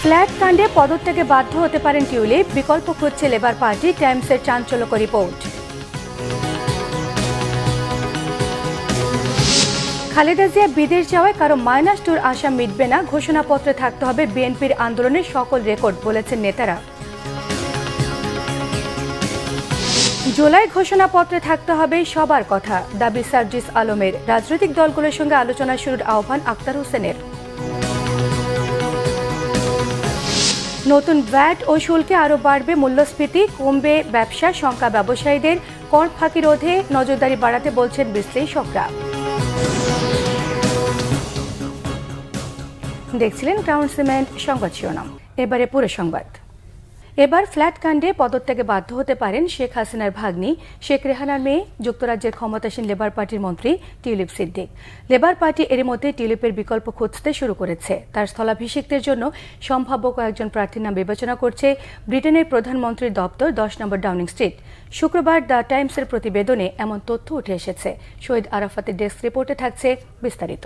Flat কাণ্ডে পদত্যাগে বাধ্য হতে পারেন টিউলিপ, বিকল্প খুঁজছে লেবার পার্টি, টাইমসের চাঞ্চল্যকর রিপোর্ট। খালেদা জিয়া বিদেশ যাওয়ায় কারো মাইনাস টুর আশা মিটবে না, ঘোষণাপত্রে থাকতে হবে বিএনপির আন্দোলনের সকল রেকর্ড, বলেছেন নেতারা। জুলাই ঘোষণাপত্রে থাকতে হবে সবার কথা, দাবি সার্জিস আলমের। রাজনৈতিক দলগুলোর সঙ্গে আলোচনা শুরুর আহ্বান আক্তার হোসেনের। নতুন ভ্যাট ও শুল্কে আরও বাড়বে মূল্যস্ফীতি, কমবে ব্যবসা, শঙ্কা ব্যবসায়ীদের। কর ফাঁকি রোধে নজরদারি বাড়াতে বলছেন বিশ্লেষকরা। দেখছিলেন ক্রাউন সিমেন্ট সংবাদ শিরোনাম। এবারে পুরো সংবাদ। এবার ফ্ল্যাট কাণ্ডে পদত্যাগে বাধ্য হতে পারেন শেখ হাসিনার ভাগ্নি শেখ রেহানার মেয়ে, যুক্তরাজ্যের ক্ষমতাসীন লেবার পার্টির মন্ত্রী টিউলিপ সিদ্দিক। লেবার পার্টি এর মধ্যে টিউলিপের বিকল্প খুঁজতে শুরু করেছে। তার স্থলাভিষিক্তের জন্য সম্ভাব্য কয়েকজন প্রার্থীর নাম বিবেচনা করছে ব্রিটেনের প্রধানমন্ত্রীর দপ্তর 10 নম্বর ডাউনিং স্ট্রিট। শুক্রবার দ্য টাইমসের প্রতিবেদনে এমন তথ্য উঠে এসেছে। শহীদ আরাফাতের ডেস্ক রিপোর্টে থাকছে বিস্তারিত।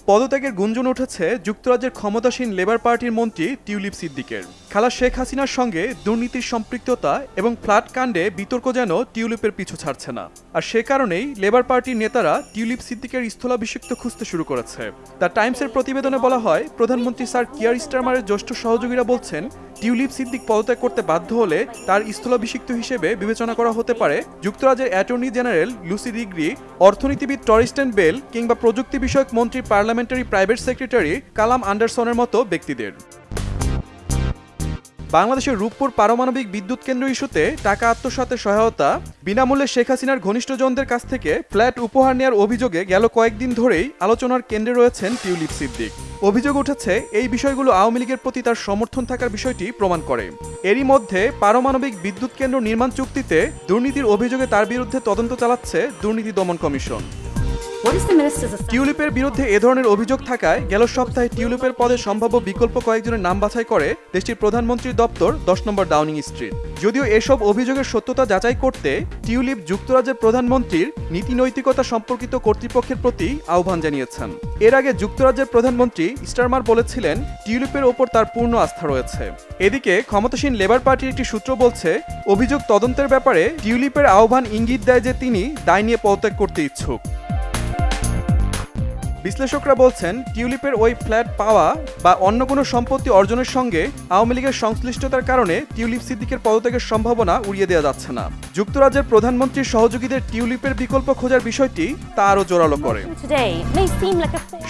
পদত্যাগের গুঞ্জন উঠেছে যুক্তরাজ্যের ক্ষমতাসীন লেবার পার্টির মন্ত্রী টিউলিপ সিদ্দিকের। খালা শেখ হাসিনার সঙ্গে দুর্নীতির সম্পৃক্ততা এবং ফ্ল্যাট কাণ্ডে বিতর্ক যেন টিউলিপের পিছু ছাড়ছে না। আর সে কারণেই লেবার পার্টির নেতারা টিউলিপ সিদ্দিকের স্থলাভিষিক্ত খুঁজতে শুরু করেছে। দ্য টাইমসের প্রতিবেদনে বলা হয়, প্রধানমন্ত্রী স্যার কিয়ার স্টারমারের জ্যেষ্ঠ সহযোগীরা বলছেন, টিউলিপ সিদ্দিক পদত্যাগ করতে বাধ্য হলে তার স্থলাভিষিক্ত হিসেবে বিবেচনা করা হতে পারে যুক্তরাজ্যের অ্যাটর্নি জেনারেল লুসি রিগ্রি, অর্থনীতিবিদ টরিস্টেন বেল কিংবা প্রযুক্তি বিষয়ক মন্ত্রী পার্লামেন্টারি প্রাইভেট সেক্রেটারি কালাম আন্ডারসনের মতো ব্যক্তিদের। বাংলাদেশের রূপপুর পারমাণবিক বিদ্যুৎ কেন্দ্র ইস্যুতে টাকা আত্মসাতের সহায়তা, বিনামূল্যে শেখ হাসিনার ঘনিষ্ঠজনদের কাছ থেকে ফ্ল্যাট উপহার নেওয়ার অভিযোগে গেল কয়েকদিন ধরেই আলোচনার কেন্দ্রে রয়েছেন টিউলিপ সিদ্দিক। অভিযোগ উঠেছে এই বিষয়গুলো আওয়ামী লীগের প্রতি তার সমর্থন থাকার বিষয়টি প্রমাণ করে। এরই মধ্যে পারমাণবিক বিদ্যুৎ কেন্দ্র নির্মাণ চুক্তিতে দুর্নীতির অভিযোগে তার বিরুদ্ধে তদন্ত চালাচ্ছে দুর্নীতি দমন কমিশন। টিউলিপের বিরুদ্ধে এ ধরনের অভিযোগ থাকায় গেল সপ্তাহে টিউলিপের পদে সম্ভাব্য বিকল্প কয়েকজনের নাম বাছাই করে দেশটির প্রধানমন্ত্রীর দপ্তর 10 নম্বর ডাউনিং স্ট্রিট। যদিও এসব অভিযোগের সত্যতা যাচাই করতে টিউলিপ যুক্তরাজ্যের প্রধানমন্ত্রীর নীতি নৈতিকতা সম্পর্কিত কর্তৃপক্ষের প্রতি আহ্বান জানিয়েছেন। এর আগে যুক্তরাজ্যের প্রধানমন্ত্রী স্টারমার বলেছিলেন, টিউলিপের ওপর তার পূর্ণ আস্থা রয়েছে। এদিকে ক্ষমতাসীন লেবার পার্টির একটি সূত্র বলছে, অভিযোগ তদন্তের ব্যাপারে টিউলিপের আহ্বান ইঙ্গিত দেয় যে তিনি দায় নিয়ে পদত্যাগ করতে ইচ্ছুক। বিশ্লেষকরা বলছেন, টিউলিপের ওই ফ্ল্যাট পাওয়া বা অন্য কোনো সম্পত্তি অর্জনের সঙ্গে আওয়ামী লীগের সংশ্লিষ্টতার কারণে টিউলিপ সিদ্দিকের পদত্যাগের সম্ভাবনা উড়িয়ে দেওয়া যাচ্ছে না। যুক্তরাজ্যের প্রধানমন্ত্রীর সহযোগীদের টিউলিপের বিকল্প খোঁজার বিষয়টি তা আরও জোরালো করে।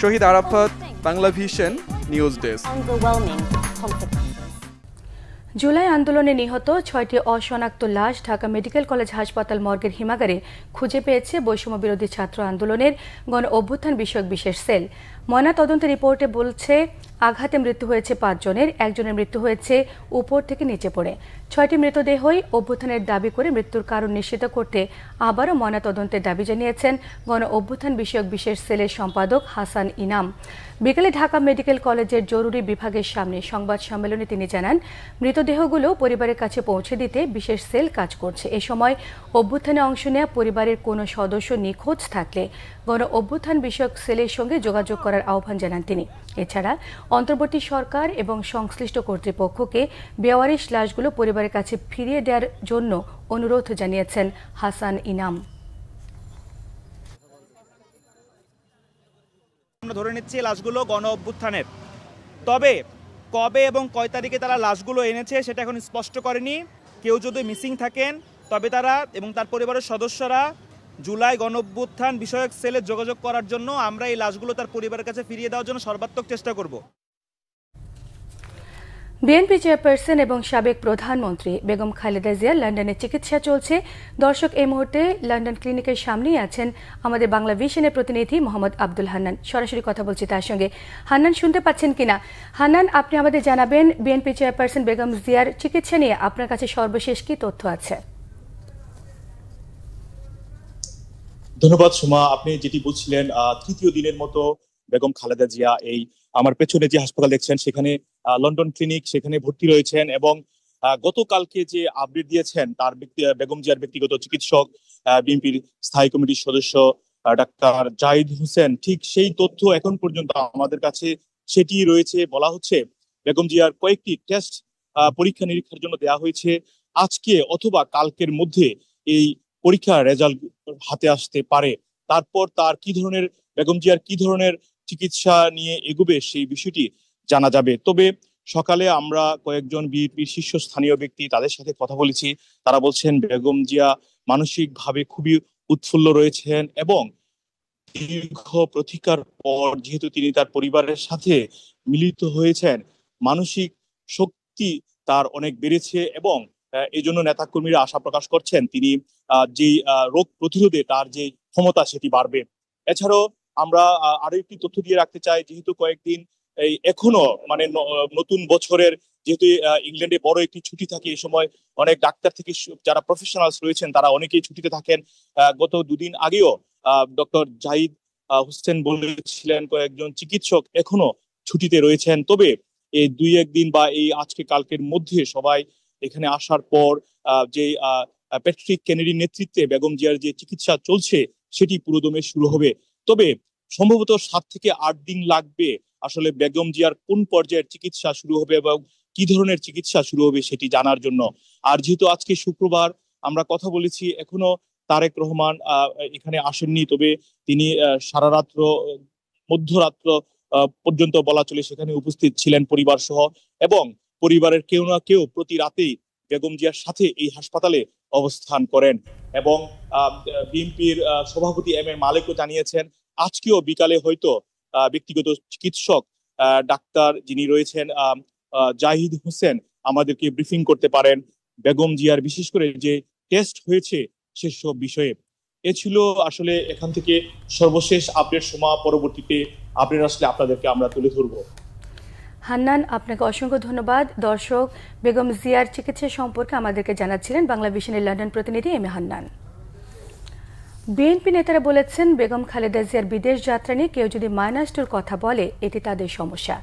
Shahid Arafat, Bangla vision, news desk. জুলাই আন্দোলনে নিহত 6টি অশনাক্ত লাশ ঢাকা মেডিকেল কলেজ হাসপাতাল মর্গের হিমাগারে খুঁজে পেয়েছে বৈষম্য বিরোধী ছাত্র আন্দোলনের গণ অভ্যুত্থান বিষয়ক বিশেষ সেল। ময়নাতদন্ত রিপোর্টে বলছে, আঘাতে মৃত্যু হয়েছে 5 জনের, একজনের মৃত্যু হয়েছে উপর থেকে নিচে পড়ে। 6টি মৃতদেহই অভ্যুত্থানের দাবি করে মৃত্যুর কারণ নিশ্চিত করতে আবারও ময়নাতদন্তের দাবি জানিয়েছেন গণ অভ্যুত্থান বিষয়ক বিশেষ সেলের সম্পাদক হাসান ইনাম। বিকেলে ঢাকা মেডিকেল কলেজের জরুরি বিভাগের সামনে সংবাদ সম্মেলনে তিনি জানান, মৃতদেহগুলো পরিবারের কাছে পৌঁছে দিতে বিশেষ সেল কাজ করছে। এ সময় অভ্যুত্থানে অংশ নেওয়া পরিবারের কোনো সদস্য নিখোঁজ থাকলে গণ অভ্যুত্থান বিষয়ক সেলের সঙ্গে যোগাযোগ করার আহ্বান জানান তিনি। এছাড়া অন্তর্বর্তী সরকার এবং সংশ্লিষ্ট কর্তৃপক্ষকে বেওয়ারিশ লাশগুলো পরিবারের কাছে ফিরিয়ে দেওয়ার জন্য অনুরোধ জানিয়েছেন হাসান ইনাম। আমরা ধরে নিচ্ছি লাশগুলো গণ অভ্যুত্থানের, তবে কবে এবং কয় তারিখে তারা লাশগুলো এনেছে সেটা এখন স্পষ্ট করেনি। কেউ যদি মিসিং থাকেন তবে তারা এবং তার পরিবারের সদস্যরা জুলাই গণ অভ্যুত্থান বিষয়ক সেলে যোগাযোগ করার জন্য আমরা এই লাশগুলো তার পরিবারের কাছে ফিরিয়ে দেওয়ার জন্য সর্বাত্মক চেষ্টা করব। বিএনপি চেয়ারপারসন এবং সাবেক প্রধানমন্ত্রী বেগম খালেদা জিয়া লন্ডনে চিকিৎসা চলছে। দর্শক, এই মুহূর্তে লন্ডন ক্লিনিকের সামনেই আছেন আমাদের বাংলা ভিশনের প্রতিনিধি মোহাম্মদ আব্দুল হান্নান। সরাসরি কথা বলছি তার সঙ্গে। হান্নান, শুনতে পাচ্ছেন কিনা? হান্নান, আপনি আমাদের জানাবেন, বিএনপি চেয়ারপারসন বেগম জিয়ার চিকিৎসা নিয়ে আপনার কাছে সর্বশেষ কি তথ্য আছে? ধন্যবাদ সুমা। আপনি যেটি বলছিলেন, তৃতীয় দিনের মতো বেগম খালেদা জিয়া এই আমার পেছনে যে হাসপাতাল দেখছেন সেখানে লন্ডন ক্লিনিক, সেখানে ভর্তি রয়েছেন এবং গতকালকে যে আপডেট দিয়েছেন তার বেগম জিয়ার ব্যক্তিগত চিকিৎসক বিএনপির স্থায়ী কমিটির সদস্য ডাক্তার জাহিদ হোসেন, ঠিক সেই তথ্য এখন পর্যন্ত আমাদের কাছে সেটি রয়েছে। বলা হচ্ছে বেগম জিয়ার কয়েকটি টেস্ট পরীক্ষা নিরীক্ষার জন্য দেওয়া হয়েছে। আজকে অথবা কালকের মধ্যে এই পরীক্ষার রেজাল্ট হাতে আসতে পারে। তারপর তার কি ধরনের বেগম জিয়ার কি ধরনের চিকিৎসা নিয়ে এগোবে সেই বিষয়টি জানা যাবে। তবে সকালে আমরা কয়েকজন বিএনপির শীর্ষস্থানীয় ব্যক্তি তাদের সাথে কথা বলেছি। তারা বলছেন বেগম জিয়া মানসিকভাবে খুবই উৎফুল্ল রয়েছেন এবং দীর্ঘ প্রতীক্ষার পর যেহেতু তিনি তার পরিবারের সাথে মিলিত হয়েছেন, মানসিক শক্তি তার অনেক বেড়েছে এবং এই জন্য নেতাকর্মীরা আশা প্রকাশ করছেন তিনি যে রোগ প্রতিরোধে তার যে ক্ষমতা সেটি বাড়বে। এছাড়াও আমরা আরো একটি তথ্য দিয়ে রাখতে চাই, যেহেতু কয়েকদিন এই এখনো মানে নতুন বছরের যেহেতু ইংল্যান্ডে বড় একটি ছুটি থাকে, এই সময় অনেক ডাক্তার থেকে যারা প্রফেশনালস রয়েছেন তারা অনেকেই ছুটিতে থাকেন। গত দুদিন আগেও ডক্টর জাহিদ হোসেন বলেছিলেন কয়েকজন চিকিৎসক এখনো ছুটিতে রয়েছেন। তবে এই 2-1 দিন বা এই আজকে কালকের মধ্যে সবাই এখানে আসার পর যে প্যাট্রিক কেনেডির নেতৃত্বে বেগম জিয়ার যে চিকিৎসা চলছে সেটি পুরোদমে শুরু হবে। তবে সম্ভবত 7 থেকে 8 দিন লাগবে আসলে বেগম জিয়ার কোন পর্যায়ের চিকিৎসা শুরু হবে এবং কি ধরনের চিকিৎসা শুরু হবে সেটি জানার জন্য। আর যেহেতু আজকে শুক্রবার, আমরা কথা বলেছি, এখনো তারেক রহমান এখানে আসেননি। তবে তিনি সারা রাত্র মধ্যরাত্র পর্যন্ত বলা চলে সেখানে উপস্থিত ছিলেন পরিবার সহ, এবং পরিবারের কেউ না কেউ প্রতি রাতেই বেগম জিয়ার সাথে এই হাসপাতালে অবস্থান করেন। এবং বিএনপির সভাপতি এম এ মালেকও জানিয়েছেন আজকেও বিকালে হয়তো ব্যক্তিগত চিকিৎসক ডাক্তার যিনি রয়েছেন জাহিদ হোসেন আমাদেরকে ব্রিফিং করতে পারেন বেগম জিয়ার বিশেষ করে যে টেস্ট হয়েছে সেসব বিষয়ে। এ ছিল আসলে এখান থেকে সর্বশেষ আপডেট। সময় পরবর্তীতে আপডেট আসলে আপনাদেরকে আমরা তুলে ধরবো। হান্নান, আপনাকে অসংখ্য ধন্যবাদ। দর্শক, বেগম জিয়ার চিকিৎসা সম্পর্কে আমাদেরকে জানাচ্ছিলেন বাংলা ভিশনের লন্ডন প্রতিনিধি এম এ হান্নান। বিএনপি নেতারা বলেছেন বেগম খালেদা জিয়ার বিদেশ যাত্রা নিয়ে কেউ যদি -2 কথা বলে এটি তাদের সমস্যা,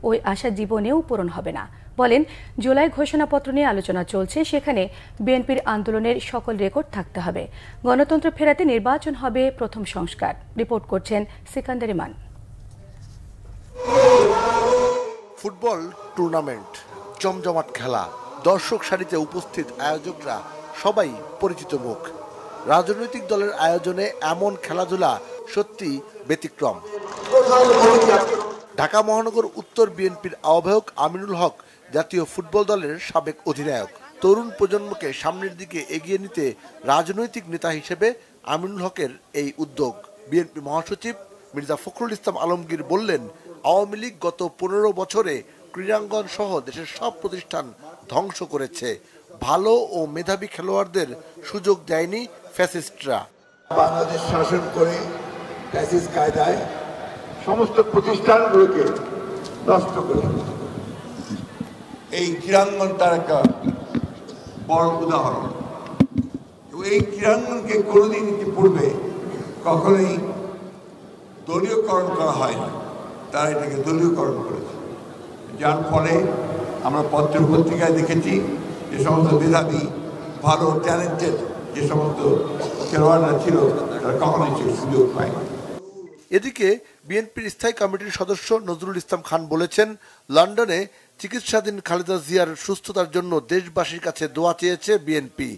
ওই আশা জীবনেও পূরণ হবে না। বলেন জুলাই ঘোষণাপত্র নিয়ে আলোচনা চলছে, সেখানে বিএনপির আন্দোলনের সকল রেকর্ড থাকতে হবে। গণতন্ত্র ফেরাতে নির্বাচন হবে প্রথম সংস্কার। রিপোর্ট করছেন সিকান্দার ইমান। ফুটবল টুর্নামেন্ট, জমজমাট খেলা, দর্শক সারিতে উপস্থিত আয়োজকরা সবাই পরিচিত মুখ। রাজনৈতিক দলের আয়োজনে এমন খেলাধুলা সত্যি ব্যতিক্রম। ঢাকা মহানগর উত্তর বিএনপির আহ্বায়ক আমিনুল হক জাতীয় ফুটবল দলের সাবেক অধিনায়ক। তরুণ প্রজন্মকে সামনের দিকে এগিয়ে নিতে রাজনৈতিক নেতা হিসেবে আমিনুল হকের এই উদ্যোগ। বিএনপি মহাসচিব মির্জা ফখরুল ইসলাম আলমগীর বললেন, আওয়ামী লীগ গত 15 বছরে ক্রীড়াঙ্গন সহ দেশের সব প্রতিষ্ঠান ধ্বংস করেছে। ভালো ও মেধাবী খেলোয়াড়দের সুযোগ দেয়নি ফ্যাসিস্টরা। বাংলাদেশ শাসন করে ফ্যাসিস্ট কায়দায় সমস্ত প্রতিষ্ঠানগুলোকে নষ্ট করে এই ক্রীড়াঙ্গন তার একটা বড় উদাহরণ। এই ক্রীড়াঙ্গনকে কোনোদিন পূর্বে কখনোই দলীয়করণ করা হয় না, তারা এটাকে দলীয়করণ করেছে, যার ফলে আমরা পত্র পত্রিকায় দেখেছি যে সমস্ত মেধাবী ভালো ট্যালেন্টেড যে সমস্ত খেলোয়াড়রা ছিল তারা কখনোই সেই সুযোগ পায়নি। এদিকে বিএনপির স্থায়ী কমিটির সদস্য নজরুল ইসলাম খান বলেছেন, লন্ডনে চিকিৎসাধীন খালেদা জিয়ার সুস্থতার জন্য দেশবাসীর কাছে দোয়া চেয়েছে বিএনপি।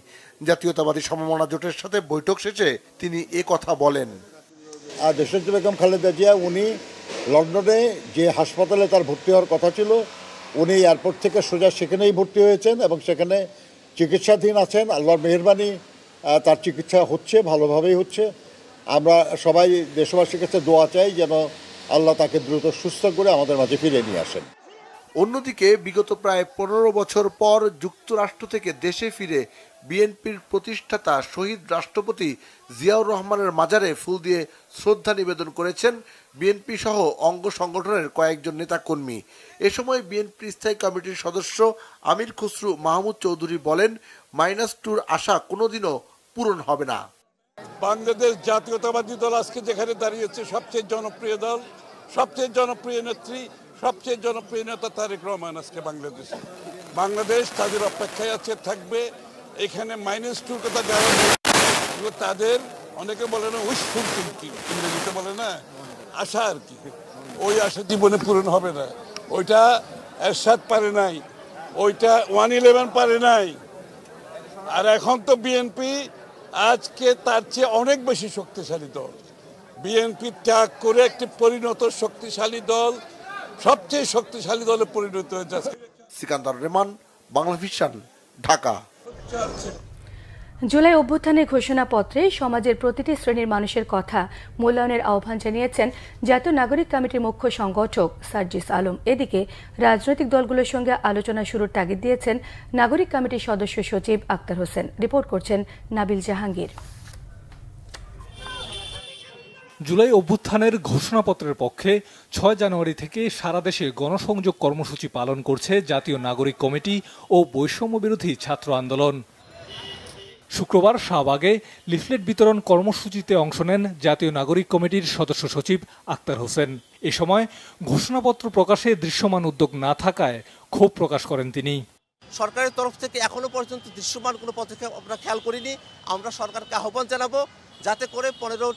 জাতীয়তাবাদী সমমনা জোটের সাথে বৈঠক শেষে তিনি এ কথা বলেন। দেশনেত্রী বেগম খালেদা জিয়া উনি লন্ডনে যে হাসপাতালে তার ভর্তি হওয়ার কথা ছিল, উনি এয়ারপোর্ট থেকে সোজা সেখানেই ভর্তি হয়েছেন এবং সেখানে চিকিৎসাধীন আছেন। আল্লাহর মেহেরবানি, তার চিকিৎসা হচ্ছে, ভালোভাবেই হচ্ছে। আমরা সবাই দেশবাসীর কাছে দোয়া চাই যেন আল্লাহ তাকে দ্রুত সুস্থ করে আমাদের মাঝে ফিরিয়ে নিয়ে আসেন। অন্যদিকে বিগত প্রায় 15 বছর পর যুক্তরাষ্ট্র থেকে দেশে ফিরে বিএনপির প্রতিষ্ঠাতা শহীদ রাষ্ট্রপতি জিয়াউর রহমানের মাজারে ফুল দিয়ে শ্রদ্ধা নিবেদন করেছেন বিএনপি সহ অঙ্গ সংগঠনের কয়েকজন নেতাকর্মী। এ সময় বিএনপি স্থায়ী কমিটির সদস্য আমির খসরু মাহমুদ চৌধুরী বলেন, -2 আশা কোনোদিনও পূরণ হবে না। বাংলাদেশ জাতীয়তাবাদী দল আজকে যেখানে দাঁড়িয়েছে, সবচেয়ে জনপ্রিয় দল, সবচেয়ে জনপ্রিয় নেত্রী, সবচেয়ে জনপ্রিয় নেতা তারেক রহমান আজকে বাংলাদেশে। বাংলাদেশ তাদের অপেক্ষায় আছে, থাকবে। এখানে -2 কথা যারা তাদের অনেকে বলে না উইশফুল থিংকিং, ইংরেজিতে বলে না আশা আর কি, ওই আশা জীবনে পূরণ হবে না। ওইটা এরশাদ পারে নাই, ওইটা 111 পারে নাই। আর এখন তো বিএনপি আজকে তার চেয়ে অনেক বেশি শক্তিশালী দল। বিএনপি ত্যাগ করে একটি পরিণত শক্তিশালী দল, সবচেয়ে শক্তিশালী দলে পরিণত হয়ে যাচ্ছে। সিকান্দার রহমান, বাংলা ভিশন, ঢাকা। জুলাই অভ্যুত্থানের ঘোষণাপত্রে সমাজের প্রতিটি শ্রেণীর মানুষের কথা মূল্যায়নের আহ্বান জানিয়েছেন জাতীয় নাগরিক কমিটির মুখ্য সংগঠক সার্জিস আলম। এদিকে রাজনৈতিক দলগুলোর সঙ্গে আলোচনা শুরুর তাগিদ দিয়েছেন নাগরিক কমিটির সদস্য সচিব আক্তার হোসেন। রিপোর্ট করছেন নাবিল জাহাঙ্গীর। জুলাই অভ্যুত্থানের ঘোষণাপত্রের পক্ষে ৬ জানুয়ারি থেকে সারা দেশে গণসংযোগ কর্মসূচি পালন করছে জাতীয় নাগরিক কমিটি ও বৈষম্য বিরোধী ছাত্র আন্দোলন। শুক্রবার শাহবাগে লিফলেট বিতরণ কর্মসূচিতে অংশ নেন জাতীয় নাগরিক কমিটির সদস্য সচিব আক্তার হোসেন। এ সময় ঘোষণাপত্র প্রকাশে দৃশ্যমান উদ্যোগ না থাকায় ক্ষোভ প্রকাশ করেন তিনি। সরকারের তরফ থেকে এখনো পর্যন্ত দৃশ্যমান কোনো পদক্ষেপ আমরা খেয়াল করিনি। আমরা সরকারকে আহ্বান জানাবো যাতে করে 15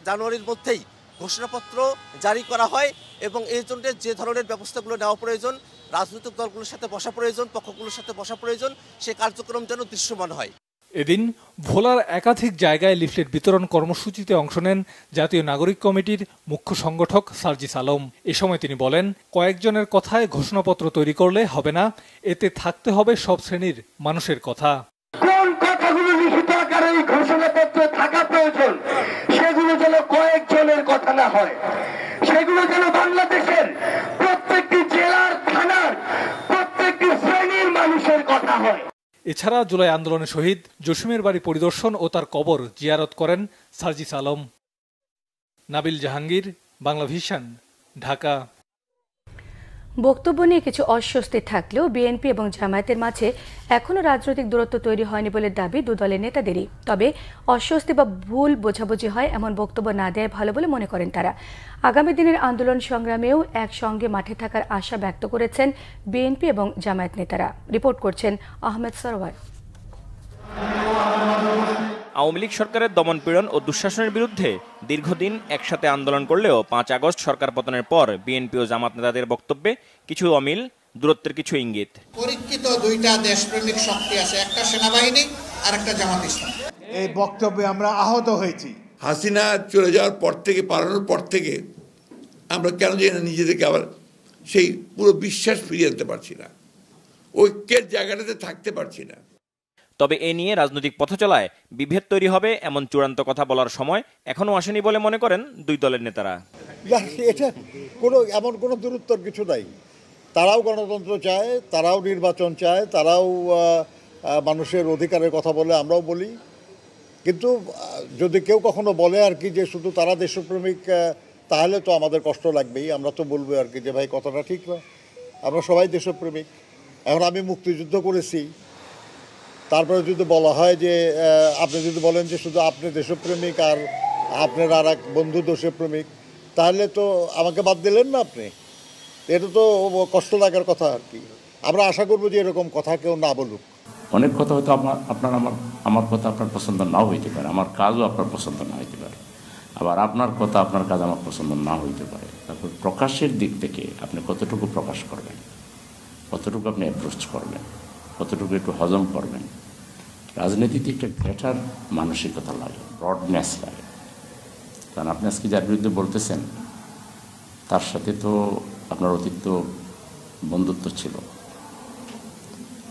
জানুয়ারির মধ্যেই ঘোষণাপত্র জারি করা হয় এবং এই জন্য যে ধরনের ব্যবস্থাগুলো নেওয়া প্রয়োজন, রাজনৈতিক দলগুলোর সাথে বসা প্রয়োজন, পক্ষগুলোর সাথে বসা প্রয়োজন, সে কার্যক্রম যেন দৃশ্যমান হয়। এদিন ভোলার একাধিক জায়গায় লিফলেট বিতরণ কর্মসূচিতে অংশ নেন জাতীয় নাগরিক কমিটির মুখ্য সংগঠক সার্জিস আলম। এ সময় তিনি বলেন, কয়েকজনের কথায় ঘোষণাপত্র তৈরি করলে হবে না, এতে থাকতে হবে সব শ্রেণীর মানুষের কথা। কোন কথাগুলো লিখিত আকারে এই ঘোষণাপত্রে থাকা প্রয়োজন, সেগুলো যেন কয়েকজনের কথা না হয়, সেগুলো যেন বাংলাদেশের প্রত্যেকটি জেলার, থানার প্রত্যেকটি শ্রেণীর মানুষের কথা হয়। এছাড়া জুলাই আন্দোলনে শহীদ জসিমের বাড়ি পরিদর্শন ও তার কবর জিয়ারত করেন সার্জিস আলম। নাবিল জাহাঙ্গীর, বাংলা ভিশন, ঢাকা। বক্তব্য নিয়ে কিছু অস্বস্তি থাকলেও বিএনপি এবং জামায়াতের মাঝে এখনও রাজনৈতিক দূরত্ব তৈরি হয়নি বলে দাবি দু দলের নেতাদেরই। তবে অস্বস্তি বা ভুল বোঝাবুঝি হয় এমন বক্তব্য না দেয় ভালো বলে মনে করেন তারা। আগামী দিনের আন্দোলন সংগ্রামেও একসঙ্গে মাঠে থাকার আশা ব্যক্ত করেছেন বিএনপি এবং জামায়াত নেতারা। রিপোর্ট করছেন আহমেদ সরওয়ার। আওয়ামী লীগ সরকারের দমনপীড়ন ও দুঃশাসনের বিরুদ্ধে দীর্ঘদিন একসাথে আন্দোলন করলেও ৫ আগস্ট সরকার পতনের পর বিএনপি ও জামাত নেতাদের বক্তব্যে কিছু অমিল, দূরত্বের কিছু ইঙ্গিত। পরীক্ষিত দুইটা দেশপ্রেমিক শক্তি আছে, একটা সেনাবাহিনী আর একটা জামাত ইসলাম। এই বক্তব্যে আমরা আহত হয়েছি। হাসিনা চলে যাওয়ার পর থেকে, পালানোর পর থেকে আমরা কেন জানি না নিজেদেরকে আবার সেই পুরো বিশ্বাস ফিরিয়ে আনতে পারছি না, ঐক্যের জায়গাটাতে থাকতে পারছি না। তবে এ নিয়ে রাজনৈতিক পথচলায় বিভেদ তৈরি হবে এমন চূড়ান্ত কথা বলার সময় এখনো আসেনি বলে মনে করেন দুই দলের নেতারা। এটা এমন কোনো দূরত্বর কিছু নাই। তারাও গণতন্ত্র চায়, তারাও নির্বাচন চায়, তারাও মানুষের অধিকারের কথা বলে, আমরাও বলি। কিন্তু যদি কেউ কখনো বলে আর কি যে শুধু তারা দেশপ্রেমিক, তাহলে তো আমাদের কষ্ট লাগবেই। আমরা তো বলবো আর কি যে ভাই কথাটা ঠিক না, আমরা সবাই দেশপ্রেমিক। এখন আমি মুক্তিযুদ্ধ করেছি, তারপরে যদি বলা হয় যে আপনি যদি বলেন যে শুধু আপনি দেশপ্রেমিক আর আপনার আর এক বন্ধু দেশপ্রেমিক, তাহলে তো আমাকে বাদ দিলেন না আপনি। এটা তো কষ্ট লাগার কথা আর কি। আমরা আশা করবো যে এরকম কথা কেউ না বলুক। অনেক কথা হয়তো আমার কথা আপনার পছন্দ নাও হইতে পারে, আমার কাজও আপনার পছন্দ না হইতে পারে, আবার আপনার কথা আপনার কাজ আমার পছন্দ না হইতে পারে। তারপর প্রকাশের দিক থেকে আপনি কতটুকু প্রকাশ করবেন, কতটুকু আপনি অ্যাপ্রোচ করবেন, কতটুকু একটু হজম করবেন। রাজনীতিতে একটা গ্রেটার মানসিকতা লাগে, ব্রডনেস লাগে। কারণ আপনি আজকে যার বিরুদ্ধে বলতেছেন তার সাথে তো আপনার অতীত বন্ধুত্ব ছিল,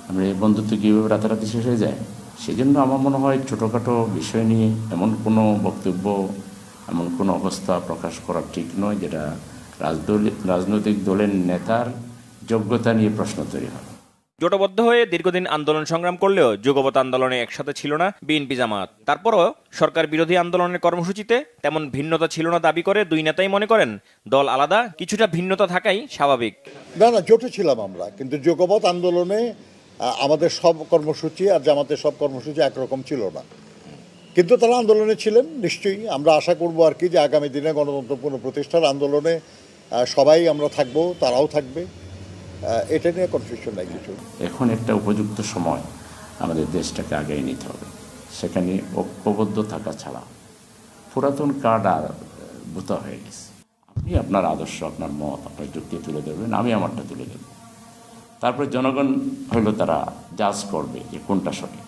আমরা এই বন্ধুত্ব কীভাবে রাতারাতি শেষ হয়ে যায়। সেই জন্য আমার মনে হয় ছোটোখাটো বিষয় নিয়ে এমন কোনো বক্তব্য, এমন কোনো অবস্থা প্রকাশ করা ঠিক নয় যেটা রাজনৈতিক দলের নেতার যোগ্যতা নিয়ে প্রশ্ন তৈরি হয়। জোটবদ্ধ হয়ে দীর্ঘদিন আন্দোলন সংগ্রাম করলেও যুগপৎ আন্দোলনে একসাথে ছিল না বিএনপি জামাত। তারপরও সরকার বিরোধী আন্দোলনের কর্মসূচিতে তেমন ভিন্নতা ছিল না দাবি করে দুই নেতাই মনে করেন দল আলাদা, কিছুটা ভিন্নতা থাকাই স্বাভাবিক। না, জোটে ছিলাম আমরা, কিন্তু যুগপৎ আন্দোলনে আমাদের সব কর্মসূচি আর জামাতের সব কর্মসূচি একরকম ছিল না, কিন্তু তারা আন্দোলনে ছিলেন নিশ্চয়ই। আমরা আশা করবো আর কি যে আগামী দিনে গণতন্ত্র পুনঃপ্রতিষ্ঠার আন্দোলনে সবাই আমরা থাকবো, তারাও থাকবে। এটা নিয়ে কনফিউশন নাই কিছু। এখন একটা উপযুক্ত সময় আমাদের দেশটাকে আগায় নিতে হবে, সেখানে ঐক্যবদ্ধ থাকা ছাড়া পুরাতন কার্ড আর ভূতা হয়ে গেছে। আপনার আদর্শ, আপনার মত, আপনার যুক্তি তুলে ধরবেন, আমি আমারটা তুলে ধরব। তারপরে জনগণ হইলো তারা জাজ করবে যে কোনটা সঠিক।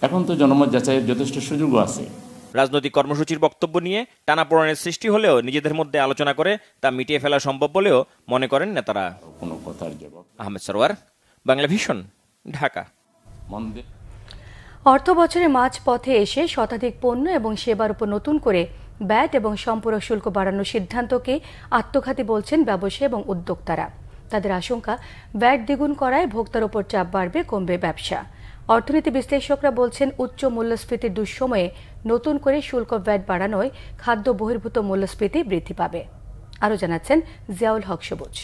এখন তো জনমত যাচাইয়ের যথেষ্ট সুযোগও আছে। রাজনৈতিক কর্মসূচির বক্তব্য নিয়ে টানাপোড়েনের সৃষ্টি হলেও নিজেদের মধ্যে আলোচনা করে তা মিটিয়ে ফেলা সম্ভব বলেও মনে করেন নেতারা। কোনো কথার জবাব। আহমেদ সরওয়ার, বাংলা ভিশন, ঢাকা। অর্থ বছরে মাঝপথে এসে শতাধিক পণ্য এবং সেবার উপর নতুন করে ব্যাট এবং সম্পূরক শুল্ক বাড়ানোর সিদ্ধান্তকে আত্মঘাতী বলছেন ব্যবসায়ী এবং উদ্যোক্তারা। তাদের আশঙ্কা, ব্যাট দ্বিগুণ করায় ভোক্তার উপর চাপ বাড়বে, কমবে ব্যবসা। অর্থনীতি বিশ্লেষকরা বলছেন, উচ্চ মূল্যস্ফীতির দুঃসময়ে নতুন করে শুল্ক ব্যাট বাড়ানোয় খাদ্য বহির্ভূত মূল্যস্ফীতি বৃদ্ধি পাবে। আরও জানাচ্ছেন জিয়াউল হক সবুজ।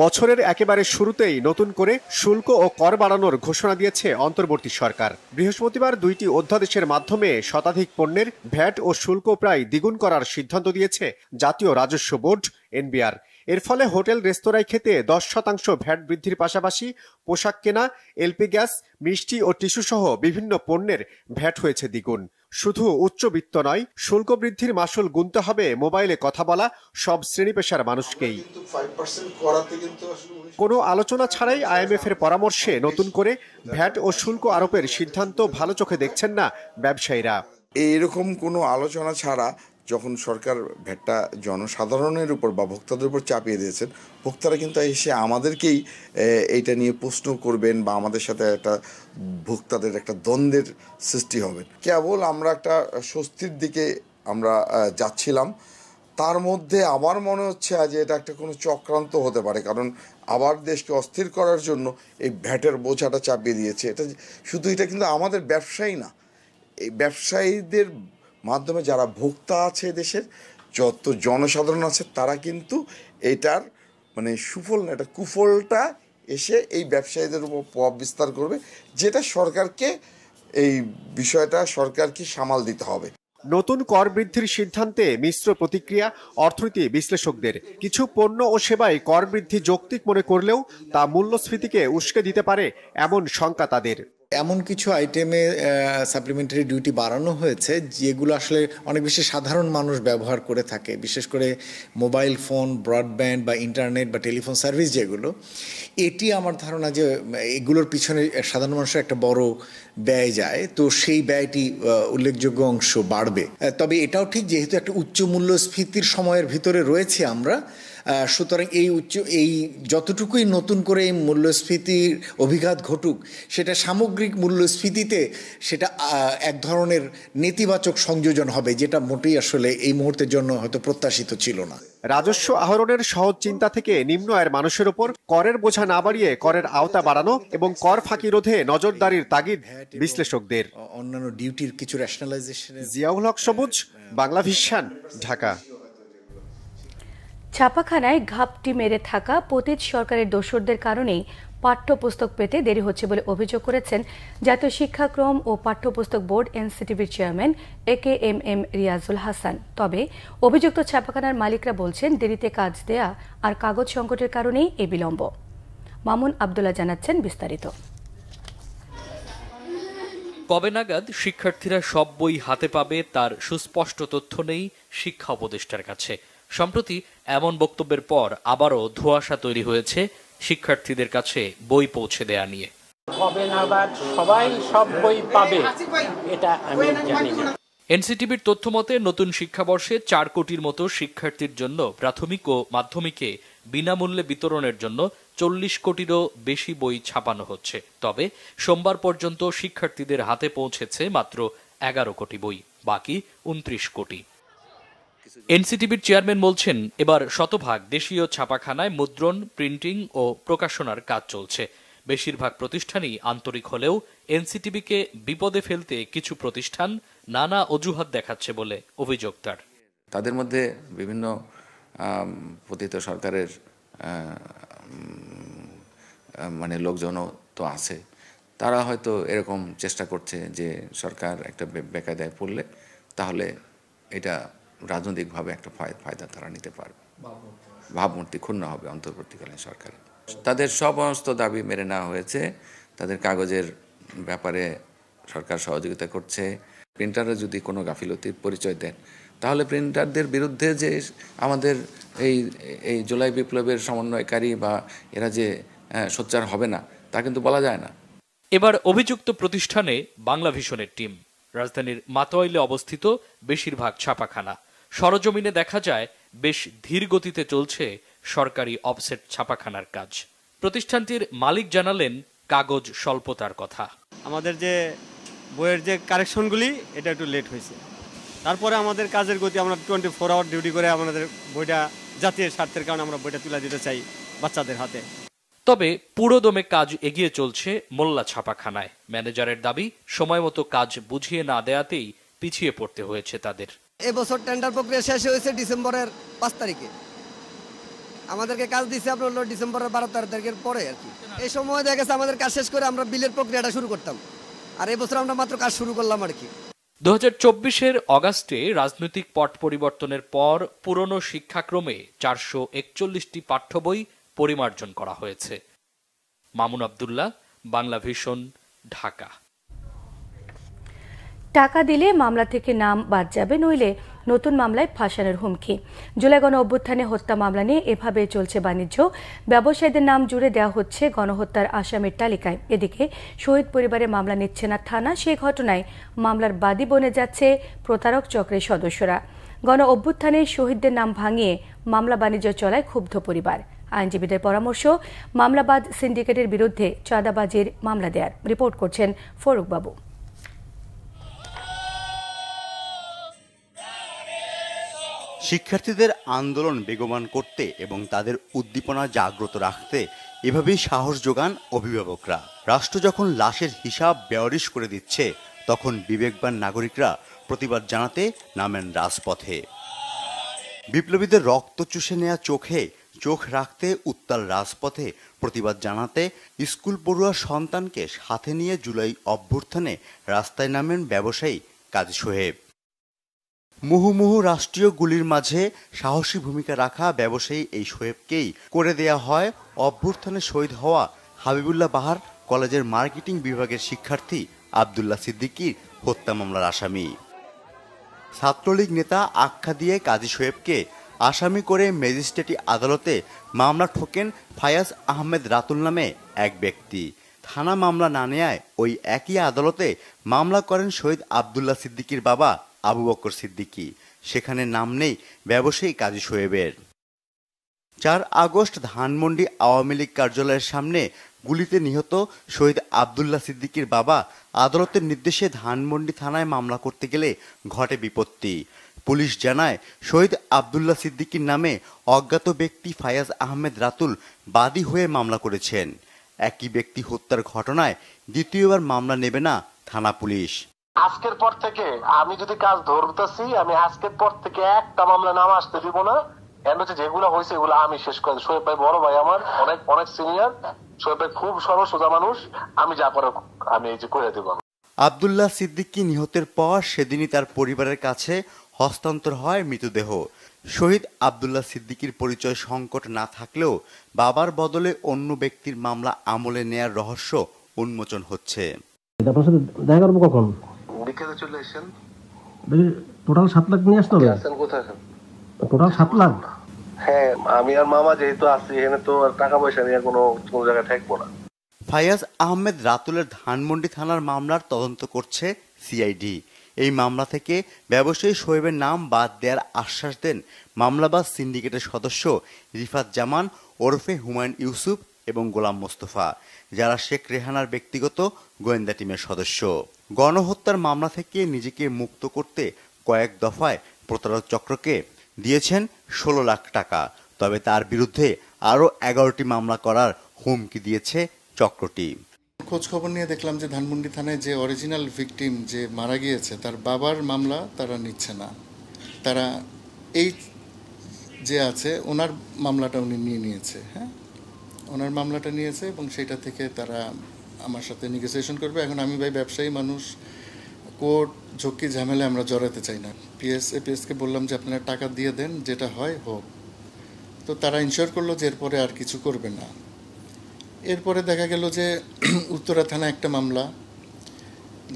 বছরের একেবারে শুরুতেই নতুন করে শুল্ক ও কর বাড়ানোর ঘোষণা দিয়েছে অন্তর্বর্তী সরকার। বৃহস্পতিবার 2টি অধ্যাদেশের মাধ্যমে শতাধিক পণ্যের ভ্যাট ও শুল্ক প্রায় দ্বিগুণ করার সিদ্ধান্ত দিয়েছে জাতীয় রাজস্ব বোর্ড এনবিআর। এর ফলে হোটেল রেস্তোরাঁয় খেতে 10% ভ্যাট বৃদ্ধির পাশাপাশি পোশাক কেনা, এলপি গ্যাস, মিষ্টি ও টিস্যু সহ বিভিন্ন পণ্যের ভ্যাট হয়েছে দ্বিগুণ। শুধু উচ্চবিত্ত নয়, শুল্ক বৃদ্ধির মাসুল গুনতে হবে মোবাইলে কথা বলা সব শ্রেণী পেশার মানুষকেই। কোনো আলোচনা ছাড়াই আইএমএফ এর পরামর্শে নতুন করে ভ্যাট ও শুল্ক আরোপের সিদ্ধান্ত ভালো চোখে দেখছেন না ব্যবসায়ীরা। এইরকম কোনো আলোচনা ছাড়া যখন সরকার ভ্যাটটা জনসাধারণের উপর বা ভোক্তাদের উপর চাপিয়ে দিয়েছেন, ভোক্তারা কিন্তু এসে আমাদেরকেই এইটা নিয়ে প্রশ্ন করবেন বা আমাদের সাথে একটা ভোক্তাদের একটা দ্বন্দ্বের সৃষ্টি হবে। কেবল আমরা একটা স্বস্তির দিকে আমরা যাচ্ছিলাম, তার মধ্যে আমার মনে হচ্ছে যে এটা একটা কোনো চক্রান্ত হতে পারে, কারণ আবার দেশকে অস্থির করার জন্য এই ভ্যাটের বোঝাটা চাপিয়ে দিয়েছে। এটা কিন্তু আমাদের ব্যবসায়ী না, এই ব্যবসায়ীদের মাধ্যমে যারা ভোক্তা আছে দেশের যত জনসাধারণ আছে তারা কিন্তু এটার মানে সুফল না, এটা কুফলটা এসে এই ব্যবসায়ীদের উপর প্রভাব বিস্তার করবে, যেটা সরকারকে এই বিষয়টা সরকারকে সামাল দিতে হবে। নতুন কর বৃদ্ধির সিদ্ধান্তে মিশ্র প্রতিক্রিয়া অর্থনীতি বিশ্লেষকদের। কিছু পণ্য ও সেবায় কর বৃদ্ধি যৌক্তিক মনে করলেও তা মূল্যস্ফীতিকে উস্কে দিতে পারে এমন শঙ্কা তাদের। এমন কিছু আইটেমে সাপ্লিমেন্টারি ডিউটি বাড়ানো হয়েছে যেগুলো আসলে অনেক বেশি সাধারণ মানুষ ব্যবহার করে থাকে, বিশেষ করে মোবাইল ফোন, ব্রডব্যান্ড বা ইন্টারনেট বা টেলিফোন সার্ভিস যেগুলো। এটি আমার ধারণা যে এগুলোর পিছনে সাধারণ মানুষের একটা বড় ব্যয় যায়, তো সেই ব্যয়টি উল্লেখযোগ্য অংশ বাড়বে। তবে এটাও ঠিক, যেহেতু একটা উচ্চ মূল্যস্ফীতির সময়ের ভিতরে রয়েছে আমরা, সুতরাং এই যতটুকুই নতুন করে এই মূল্যস্ফীতির অভিঘাত ঘটুক, সেটা সামগ্রিক মূল্যস্ফীতিতে সেটা এক ধরনের নেতিবাচক সংযোজন হবে, যেটা মোটেই আসলে এই মুহূর্তের জন্য হয়তো প্রত্যাশিত ছিল না। রাজস্ব আহরণের সহজ চিন্তা থেকে নিম্ন আয়ের মানুষের উপর করের বোঝা না বাড়িয়ে করের আওতা বাড়ানো এবং কর ফাঁকি রোধে নজরদারির তাগিদ বিশ্লেষকদের। অন্যান্য ডিউটির কিছু রেশনালাইজেশন। জিয়াউল হক সবুজ, বাংলা ভিশন, ঢাকা। ছাপাখানায় ঘাপটি মেরে থাকা পতিত সরকারের দোসরদের কারণেই পাঠ্যপুস্তক পেতে দেরি হচ্ছে বলে অভিযোগ করেছেন জাতীয় শিক্ষাক্রম ও পাঠ্যপুস্তক বোর্ড এনসিটিভির চেয়ারম্যান AKMM রিয়াজুল হাসান। তবে অভিযুক্ত ছাপাখানার মালিকরা বলছেন, দেরিতে কাজ দেয়া আর কাগজ সংকটের কারণেই এই বিলম্ব। মামুন আব্দুল্লাহ জানাচ্ছেন বিস্তারিত। কবে নাগাদ শিক্ষার্থীরা সব বই হাতে পাবে তার সুস্পষ্ট তথ্য নেই শিক্ষা উপদেষ্টার কাছে। সম্প্রতি এমন বক্তব্যের পর আবারও ধোঁয়াশা তৈরি হয়েছে শিক্ষার্থীদের কাছে বই পৌঁছে দেয়া নিয়ে। কবে নাগাদ সবাই সব বই পাবে এটা আমি জানি না। এনসিটিভির তথ্য মতে নতুন শিক্ষাবর্ষে 4 কোটির মতো শিক্ষার্থীর জন্য প্রাথমিক ও মাধ্যমিকে বিনামূল্যে বিতরণের জন্য 40 কোটিরও বেশি বই ছাপানো হচ্ছে। তবে সোমবার পর্যন্ত শিক্ষার্থীদের হাতে পৌঁছেছে মাত্র 11 কোটি বই, বাকি 29 কোটি। এনসিটিভির চেয়ারম্যান বলছেন, এবার শতভাগ দেশীয় ছাপাখানায় মুদ্রণ, প্রিন্টিং ও প্রকাশনার কাজ চলছে। বেশিরভাগ প্রতিষ্ঠানই আন্তরিক হলেও এনসিটিভিকে বিপদে ফেলতে কিছু প্রতিষ্ঠান নানা অজুহাত দেখাচ্ছে বলে অভিযোগ তার। তাদের মধ্যে বিভিন্ন পতিত সরকারের মানে লোকজনও তো আছে, তারা হয়তো এরকম চেষ্টা করছে যে সরকার একটা বেকায়দায় পড়লে তাহলে এটা রাজনৈতিকভাবে একটা ফায়দা তারা নিতে পারবে, ভাবমূর্তি ক্ষুণ্ণ হবে অন্তর্বর্তীকালীন সরকারের। তাদের সমস্ত দাবি মেনে নেওয়া হয়েছে, তাদের কাগজের ব্যাপারে সরকার সহযোগিতা করছে, প্রিন্টাররা যদি কোনো গাফিলতির পরিচয় দেন, তাহলে প্রিন্টারদের বিরুদ্ধে যে আমাদের এই জুলাই বিপ্লবের সমন্বয়কারী বা এরা যে সোচ্চার হবে না, তা কিন্তু বলা যায় না। এবার অভিযুক্ত প্রতিষ্ঠানে বাংলা ভিশনের টিম। রাজধানীর মাতোয়াইলে অবস্থিত বেশিরভাগ ছাপাখানা। সরজমিনে দেখা যায় বেশ ধীর গতিতে চলছে সরকারি অফসেট ছাপাখানার কাজ। প্রতিষ্ঠানটির মালিক জানালেন কাগজ স্বল্পতার কথা। আমাদের যে বইয়ের যে কারেকশনগুলি এটা একটু লেট হয়েছে। তারপরে আমাদের কাজের গতি, আমরা 24 আওয়ার ডিউটি করে আমাদের বইটা জাতীয় স্বার্থের কারণে আমরা বইটা তুলে দিতে চাই বাচ্চাদের হাতে। তবে পুরোদমে কাজ এগিয়ে চলছে মোল্লা ছাপাখানায়। ম্যানেজারের দাবি, সময় মতো কাজ বুঝিয়ে না দেয়াতেই পিছিয়ে পড়তে হয়েছে তাদের। এবছর টেন্ডার প্রক্রিয়া শেষ হয়েছে ডিসেম্বরের 5 তারিখে। আমাদেরকে কাজ দিচ্ছে আপনার ডিসেম্বরের 12 তারিখের পরে আর কি। এই সময় দেখা গেছে আমাদের কাজ শেষ করে আমরা বিলের প্রক্রিয়াটা শুরু করতাম, আর এবছর আমরা মাত্র কাজ শুরু করলাম আর কি। 2024-এর অগাস্টে রাজনৈতিক পট পরিবর্তনের পর পুরনো শিক্ষাক্রমে 441টি পাঠ্য বই পরিমার্জন করা হয়েছে। মামুন আব্দুল্লাহ, বাংলা ভিশন, ঢাকা। টাকা দিলে মামলা থেকে নাম বাদ যাবে, নইলে নতুন মামলায় ফাঁসানোর হুমকি। জুলাই গণ অভ্যুত্থানে হত্যা মামলা নিয়ে এভাবে চলছে বাণিজ্য। ব্যবসায়ীদের নাম জুড়ে দেওয়া হচ্ছে গণহত্যার আসামির তালিকায়। এদিকে শহীদ পরিবারে মামলা নিচ্ছে না থানা। সেই ঘটনায় মামলার বাদী বনে যাচ্ছে প্রতারক চক্রের সদস্যরা। গণ অভ্যুত্থানে শহীদদের নাম ভাঙিয়ে মামলা বাণিজ্য চলায় ক্ষুব্ধ পরিবার। আইনজীবীদের পরামর্শ, মামলাবাজ সিন্ডিকেটের বিরুদ্ধে চাঁদাবাজির মামলা দেয়ার। রিপোর্ট করছেন ফরুক বাবু। শিক্ষার্থীদের আন্দোলন বেগবান করতে এবং তাদের উদ্দীপনা জাগ্রত রাখতে এভাবেই সাহস যোগান অভিভাবকরা। রাষ্ট্র যখন লাশের হিসাব বেয়ারিশ করে দিচ্ছে, তখন বিবেকবান নাগরিকরা প্রতিবাদ জানাতে নামেন রাজপথে। বিপ্লবীদের রক্ত চুষে নেয়া চোখে চোখ রাখতে উত্তাল রাজপথে প্রতিবাদ জানাতে স্কুল পড়ুয়া সন্তানকে সাথে নিয়ে জুলাই অভ্যুত্থানে রাস্তায় নামেন ব্যবসায়ী কাজী সোহেব। মুহুমুহু রাষ্ট্রীয় গুলির মাঝে সাহসী ভূমিকা রাখা ব্যবসায়ী এই সোহেবকেই করে দেয়া হয় অভ্যুত্থানে শহীদ হওয়া হাবিবুল্লাহ বাহার কলেজের মার্কেটিং বিভাগের শিক্ষার্থী আব্দুল্লাহ সিদ্দিকীর হত্যা মামলার আসামি। ছাত্রলীগ নেতা আখ্যা দিয়ে কাজী সোহেবকে আসামি করে ম্যাজিস্ট্রেটি আদালতে মামলা ঠোকেন ফায়াজ আহমেদ রাতুল নামে এক ব্যক্তি। থানা মামলা না নেয়ায় ওই একই আদালতে মামলা করেন শহীদ আব্দুল্লাহ সিদ্দিকীর বাবা আবু বকর সিদ্দিকী। সেখানে নাম নেই ব্যবসায়ী কাজী সোহেবের। 4 আগস্ট ধানমন্ডি আওয়ামী লীগ কার্যালয়ের সামনে গুলিতে নিহত শহীদ আব্দুল্লাহ সিদ্দিকীর বাবা আদালতের নির্দেশে ধানমন্ডি থানায় মামলা করতে গেলে ঘটে বিপত্তি। পুলিশ জানায়, শহীদ আব্দুল্লাহ সিদ্দিকীর নামে অজ্ঞাত ব্যক্তি ফায়াজ আহমেদ রাতুল বাদী হয়ে মামলা করেছেন। একই ব্যক্তি হত্যার ঘটনায় দ্বিতীয়বার মামলা নেবে না থানা পুলিশ। আজকের পর থেকে আমি যদি কাজ ধরতেছি, আমি আজকের পর থেকে একটা মামলা নাম আসতে দিব না। যেগুলো হয়েছে এগুলো আমি শেষ করে। সোহেব ভাই বড় ভাই, আমার অনেক অনেক সিনিয়র। সোহেব ভাই খুব সরল সোজা মানুষ, আমি যা করে আমি এই যে করে দেব। আব্দুল্লাহ সিদ্দিকী নিহতের পর সেদিনই তার পরিবারের কাছে হস্তান্তর হয় মৃতদেহ। শহীদ আব্দুল্লাহ সিদ্দিকীর পরিচয় সংকট না থাকলেও বাবার বদলে অন্য ব্যক্তির মামলা আমলে নেয়ার রহস্য উন্মোচন হচ্ছে। আপনার সাথে দেখা করবো কখন? বিকেলে চলে আসেন। টোটাল 7 লাখ নিয়ে আসতে হবে। কোথায়? টোটাল 7 লাখ। হ্যাঁ, আমি আর মামা যেহেতু আছি এখানে, তো আর টাকা পয়সা নিয়ে কোনো জায়গায় থাকবো না। ফায়াজ আহমেদ রাতুলের ধানমন্ডি থানার মামলার তদন্ত করছে সিআইডি। এই মামলা থেকে ব্যবসায়ী সোহেবের নাম বাদ দেওয়ার আশ্বাস দেন মামলাবাজ সিন্ডিকেটের সদস্য রিফাত জামান ওরফে হুমায়ুন ইউসুফ এবং গোলাম মোস্তফা, যারা শেখ রেহানার ব্যক্তিগত গোয়েন্দা টিমের সদস্য। গণহত্যার মামলা থেকে নিজেকে মুক্ত করতে কয়েক দফায় প্রতারক চক্রকে দিয়েছেন 16 লাখ টাকা। তবে তার বিরুদ্ধে আরও 11টি মামলা করার হুমকি দিয়েছে চক্রটি। খোঁজ খবর নিয়ে দেখলাম যে ধানমন্ডি থানায় যে অরিজিনাল ভিকটিম যে মারা গিয়েছে তার বাবার মামলা তারা নিচ্ছে না। তারা এই যে আছে ওনার মামলাটা উনি নিয়ে নিয়েছে। হ্যাঁ, ওনার মামলাটা নিয়েছে এবং সেটা থেকে তারা আমার সাথে নেগোসিয়েশন করবে। এখন আমি ভাই ব্যবসায়ী মানুষ, কোর্ট ঝক্কি ঝামেলা আমরা জড়াতে চাই না। এপিএসকে বললাম যে আপনারা টাকা দিয়ে দেন, যেটা হয় হোক। তো তারা ইনশিওর করলো যে এরপরে আর কিছু করবে না। এরপরে দেখা গেল যে উত্তরা থানা একটা মামলা,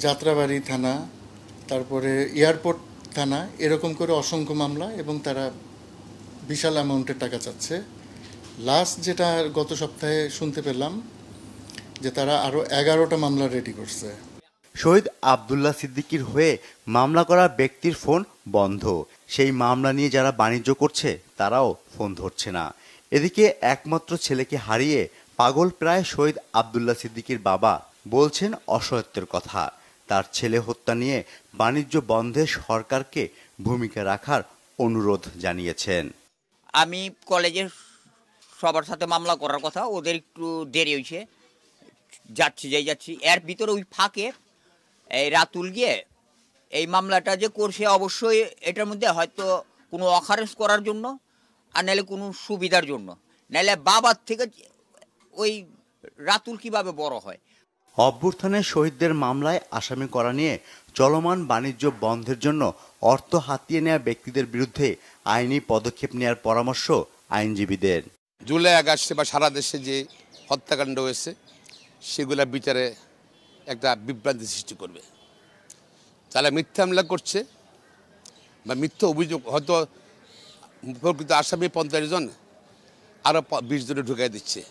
যাত্রাবাড়ি থানা, তারপরে এয়ারপোর্ট থানা, এরকম করে অসংখ্য মামলা, এবং তারা বিশাল অ্যামাউন্টের টাকা চাচ্ছে। লাস্ট যেটা গত সপ্তাহে শুনতে পেলাম যে তারা আরও 11টা মামলা রেডি করছে। শহীদ আব্দুল্লাহ সিদ্দিকীর হয়ে মামলা করা ব্যক্তির ফোন বন্ধ। সেই মামলা নিয়ে যারা বাণিজ্য করছে তারাও ফোন ধরছে না। এদিকে একমাত্র ছেলেকে হারিয়ে পাগল প্রায় শহীদ আব্দুল্লাহ সিদ্দিকীর বাবা বলছেন অসহায়ত্বের কথা। তার ছেলে হত্যা নিয়ে বাণিজ্য বন্ধে সরকারকে ভূমিকা রাখার অনুরোধ জানিয়েছেন। আমি কলেজের সবার সাথে মামলা করার কথা, ওদের একটু দেরি হয়েছে, যাচ্ছি এর ভিতরে ওই ফাঁকে এই রাতুল গিয়ে এই মামলাটা যে করছে, অবশ্যই এটার মধ্যে হয়তো কোনো অকারেন্স করার জন্য, আর নাহলে কোনো সুবিধার জন্য, নাহলে বাবার থেকে ওই রাতুল কিভাবে বড় হয়। অভ্যুত্থানে শহীদদের মামলায় আসামি করা নিয়ে চলমান বাণিজ্য বন্ধের জন্য অর্থ হাতিয়ে নেওয়া ব্যক্তিদের বিরুদ্ধে আইনি পদক্ষেপ নেওয়ার পরামর্শ আইনজীবীদের। জুলাই আগস্টে বা সারা দেশে যে হত্যাকাণ্ড হয়েছে সেগুলা বিচারে একটা বিভ্রান্তি সৃষ্টি করবে। তারা মিথ্যা মামলা করছে বা মিথ্যা অভিযোগ, হয়তো প্রকৃত আসামি 50 জন আরও 20 জনে ঢুকাই দিচ্ছে।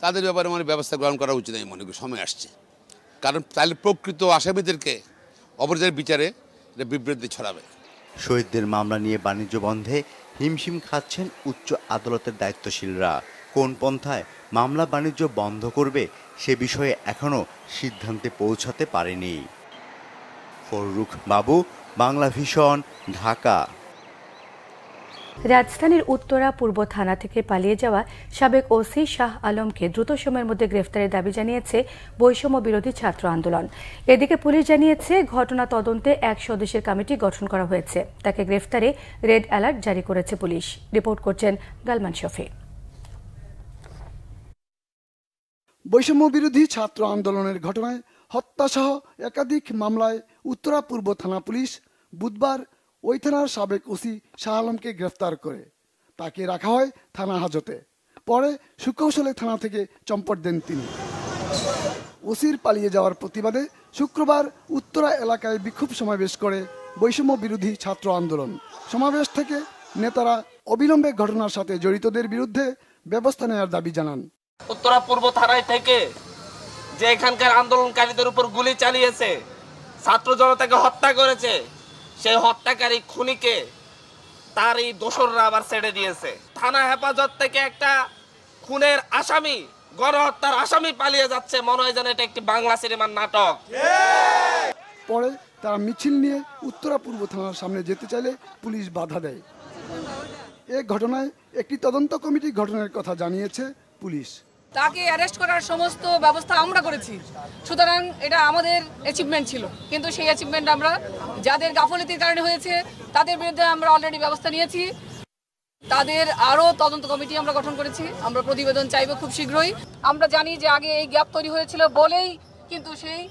তাদের ব্যাপারে মানে ব্যবস্থা গ্রহণ করা উচিত, আমি মনে করি সময় আসছে। কারণ তাহলে প্রকৃত আসামিদেরকে অপরাধের বিচারে বিভ্রান্তি ছড়াবে। শহীদদের মামলা নিয়ে বাণিজ্য বন্ধে হিমশিম খাচ্ছেন উচ্চ আদালতের দায়িত্বশীলরা। কোন পন্থায় মামলা বাণিজ্য বন্ধ করবে সে বিষয়ে এখনও সিদ্ধান্তে পৌঁছাতে পারেনি। ফররুখ বাবু, বাংলা ভিশন, ঢাকা। রাজধানীর উত্তরা পূর্ব থানা থেকে পালিয়ে যাওয়া সাবেক ওসি শাহ আলমকে দ্রুত সময়ের মধ্যে গ্রেফতারের দাবি জানিয়েছে বৈষম্য বিরোধী ছাত্র আন্দোলন। এদিকে পুলিশ জানিয়েছে ঘটনা তদন্তে 1 সদস্যের কমিটি গঠন করা হয়েছে। তাকে গ্রেফতারে রেড অ্যালার্ট জারি করেছে পুলিশ। রিপোর্ট করছেন গালমান শফি। বৈষম্য বিরোধী ছাত্র আন্দোলনের ঘটনায় হত্যাসহ একাধিক মামলায় উত্তরা পূর্ব থানা পুলিশ বুধবার ওই থানার সাবেক ওসি শাহ আলমকে গ্রেফতার করে তাকে রাখা হয় থানা হাজতে। পরে সুকৌশলে থানা থেকে চম্পট দেন তিনি। ওসির পালিয়ে যাওয়ার প্রতিবাদে শুক্রবার উত্তরা এলাকায় বিক্ষোভ সমাবেশ করে বৈষম্য বিরোধী ছাত্র আন্দোলন। সমাবেশ থেকে নেতারা অবিলম্বে ঘটনার সাথে জড়িতদের বিরুদ্ধে ব্যবস্থা নেওয়ার দাবি জানান। উত্তরা পূর্ব থানায় থেকে যে এখানকার আন্দোলনকারীদের উপর গুলি চালিয়েছে, ছাত্র জনতাকে হত্যা করেছে, সেই হত্যাকারী খুনিকে তার এই দোসররা আবার ছেড়ে দিয়েছে। থানা হেফাজত থেকে একটা খুনের আসামি, গণহত্যার আসামি পালিয়ে যাচ্ছে। মনে হয় যেন এটা একটি বাংলা সিনেমার নাটক। পরে তারা মিছিল নিয়ে উত্তরা পূর্ব থানার সামনে যেতে চাইলে পুলিশ বাধা দেয়। এ ঘটনায় একটি তদন্ত কমিটি গঠনের কথা জানিয়েছে পুলিশ। তাকে অ্যারেস্ট করার সমস্ত ব্যবস্থা আমরা করেছি, সুতরাং এটা আমাদের অ্যাচিভমেন্ট ছিল। কিন্তু সেই অ্যাচিভমেন্ট আমরা যাদের গাফলতির কারণে হয়েছে তাদের বিরুদ্ধে আমরা অলরেডি ব্যবস্থা নিয়েছি। তাদের আরও তদন্ত কমিটি আমরা গঠন করেছি। আমরা প্রতিবেদন চাইব খুব শীঘ্রই। আমরা জানি যে আগে এই গ্যাপ তৈরি হয়েছিল বলেই কিন্তু সেই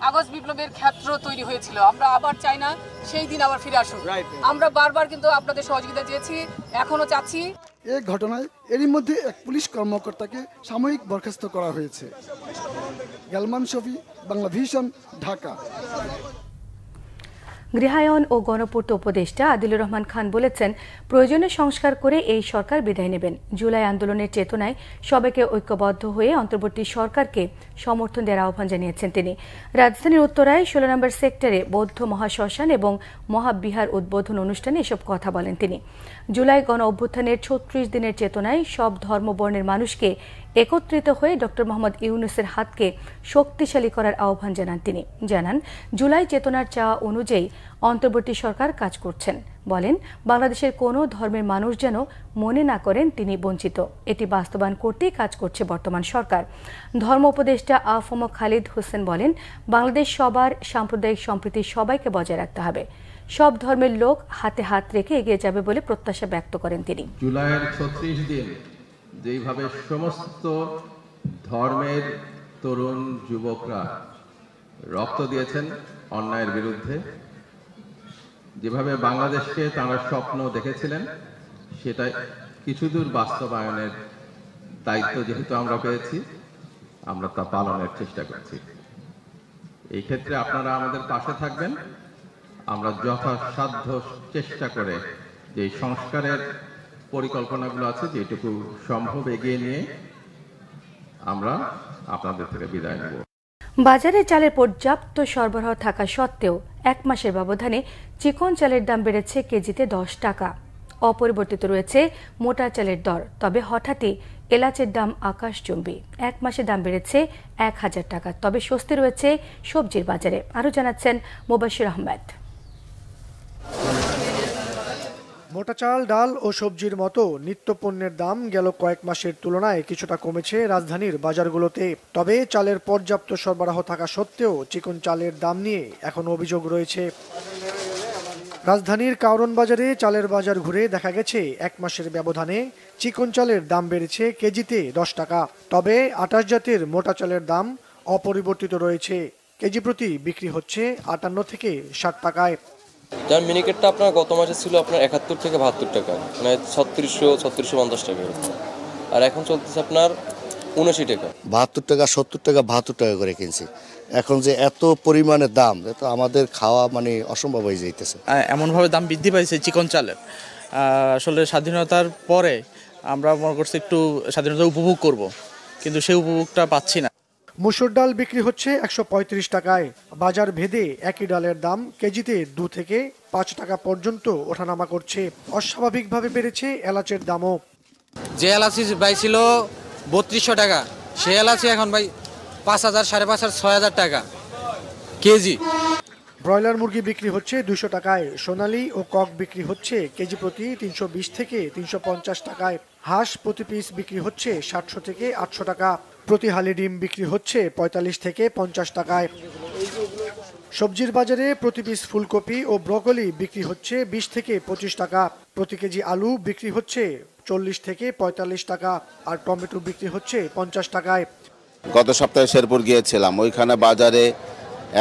আগস্ট বিপ্লবের ক্ষেত্র তৈরি হয়েছিল। আমরা আবার চাই না সেই দিন আবার ফিরে আসুক। আমরা বারবার কিন্তু আপনাদের সহযোগিতা চেয়েছি, এখনো চাচ্ছি। এই ঘটনায় এরই মধ্যে এক পুলিশ কর্মকর্তাকে সাময়িক বরখাস্ত করা হয়েছে। গালমান শফি, বাংলা ভিশন, ঢাকা। গৃহায়ন ও গণপূর্ত উপদেষ্টা আদিলুর রহমান খান বলেছেন, প্রয়োজনীয় সংস্কার করে এই সরকার বিদায় নেবেন। জুলাই আন্দোলনের চেতনায় সবাইকে ঐক্যবদ্ধ হয়ে অন্তর্বর্তী সরকারকে সমর্থন দেওয়ার আহ্বান জানিয়েছেন তিনি। রাজধানীর উত্তরায় 16 নম্বর সেক্টরে বৌদ্ধ মহাশ্মশান এবং মহাবিহার উদ্বোধন অনুষ্ঠানে এসব কথা বলেন তিনি। জুলাই গণ অভ্যুত্থানের 36 দিনের চেতনায় সব ধর্মবর্ণের মানুষকে একত্রিত হয়ে ডক্টর মোহাম্মদ ইউনূসের হাতকে শক্তিশালী করার আহ্বান জানান তিনি। জানান, জুলাই চেতনার চাওয়া অনুযায়ী অন্তর্বর্তী সরকার কাজ করছেন। বলেন, বাংলাদেশের কোনো ধর্মের মানুষ যেন মনে না করেন তিনি বঞ্চিত। এটি বাস্তবায়ন করতেই কাজ করছে বর্তমান সরকার। ধর্ম উপদেষ্টা আফম খালিদ হোসেন বলেন, বাংলাদেশ সবার সাম্প্রদায়িক সম্প্রীতি সবাইকে বজায় রাখতে হবে। সব ধর্মের লোক হাতে হাত রেখে এগিয়ে যাবে বলে প্রত্যাশা ব্যক্ত করেন তিনি। জুলাইয়ের 36 দিন যেইভাবে সমস্ত ধর্মের তরুণ যুবকরা রক্ত দিয়েছেন অন্যায়ের বিরুদ্ধে, যেভাবে বাংলাদেশকে তারা স্বপ্ন দেখেছিলেন, সেটা কিছুদূর বাস্তবায়নের দায়িত্ব যেহেতু আমরা পেয়েছি, আমরা তা পালনের চেষ্টা করছি। এই ক্ষেত্রে আপনারা আমাদের পাশে থাকবেন। আমরা যথাসাধ্য চেষ্টা করে যে সংস্কারের পরিকল্পনাগুলো আছে যেটুকু সম্ভব এগিয়ে নিয়ে আমরা আপনাদের থেকে বিদায় নেব। বাজারে চালের পর্যাপ্ত সরবরাহ থাকা সত্ত্বেও 1 মাসের ব্যবধানে চিকন চালের দাম বেড়েছে কেজিতে 10 টাকা। অপরিবর্তিত রয়েছে মোটা চালের দর, তবে হঠাৎই এলাচের দাম আকাশচুম্বী। 1 মাসে দাম বেড়েছে 1000 টাকা। তবে স্বস্তি রয়েছে সবজির বাজারে। আরও জানাচ্ছেন মোবাশির আহমেদ। মোটা চাল, ডাল ও সবজির মতো নিত্যপণ্যের দাম গেল কয়েক মাসের তুলনায় কিছুটা কমেছে রাজধানীর বাজারগুলোতে। তবে চালের পর্যাপ্ত সরবরাহ থাকা সত্ত্বেও চিকন চালের দাম নিয়ে এখন অভিযোগ রয়েছে। রাজধানীর কারওয়ান বাজারে চালের বাজার ঘুরে দেখা গেছে 1 মাসের ব্যবধানে চিকন চালের দাম বেড়েছে কেজিতে 10 টাকা। তবে 28 জাতের মোটা চালের দাম অপরিবর্তিত রয়েছে। কেজি প্রতি বিক্রি হচ্ছে 58 থেকে 60 টাকায়। যার মিনিকেটটা আপনার গত মাসে ছিল আপনার 71 থেকে 72 টাকা, মানে 3650 টাকা, আর এখন চলতেছে আপনার 79 টাকা। 72 টাকা, 70 টাকা, 72 টাকা করে কিনছি। এখন যে এত পরিমাণে দাম, তো আমাদের খাওয়া মানে অসম্ভব হয়ে যাইতেছে। এমনভাবে দাম বৃদ্ধি পাইছে চিকন চালের, আসলে স্বাধীনতার পরে আমরা মনে করছি একটু স্বাধীনতা উপভোগ করব, কিন্তু সেই উপভোগটা পাচ্ছি না। মসুর ডাল বিক্রি হচ্ছে 135 টাকায়। বাজার ভেদে একই ডালের দাম কেজিতে 2 থেকে 5 টাকা পর্যন্ত ওঠানামা করছে। অস্বাভাবিকভাবে বেড়েছে এলাচের দামও। যে এলাচি ভাই ছিল 3200 টাকা, সে এলাচি এখন ভাই 5000, 5500, 6000 টাকা কেজি। ব্রয়লার মুরগি বিক্রি হচ্ছে 200 টাকায়। সোনালী ও কক বিক্রি হচ্ছে কেজি প্রতি 320 থেকে 350 টাকায়। হাঁস প্রতি পিস বিক্রি হচ্ছে 700 থেকে 800 টাকা। প্রতি হালি ডিম বিক্রি হচ্ছে 45 থেকে 50 টাকায়। সবজির বাজারে প্রতি পিস ফুলকপি ও ব্রকলি বিক্রি হচ্ছে 20 থেকে 25 টাকা। প্রতি কেজি আলু বিক্রি হচ্ছে 40 থেকে 45 টাকা, আর টমেটো বিক্রি হচ্ছে 50 টাকায়। গত সপ্তাহে শেরপুর গিয়েছিলাম, ওইখানে বাজারে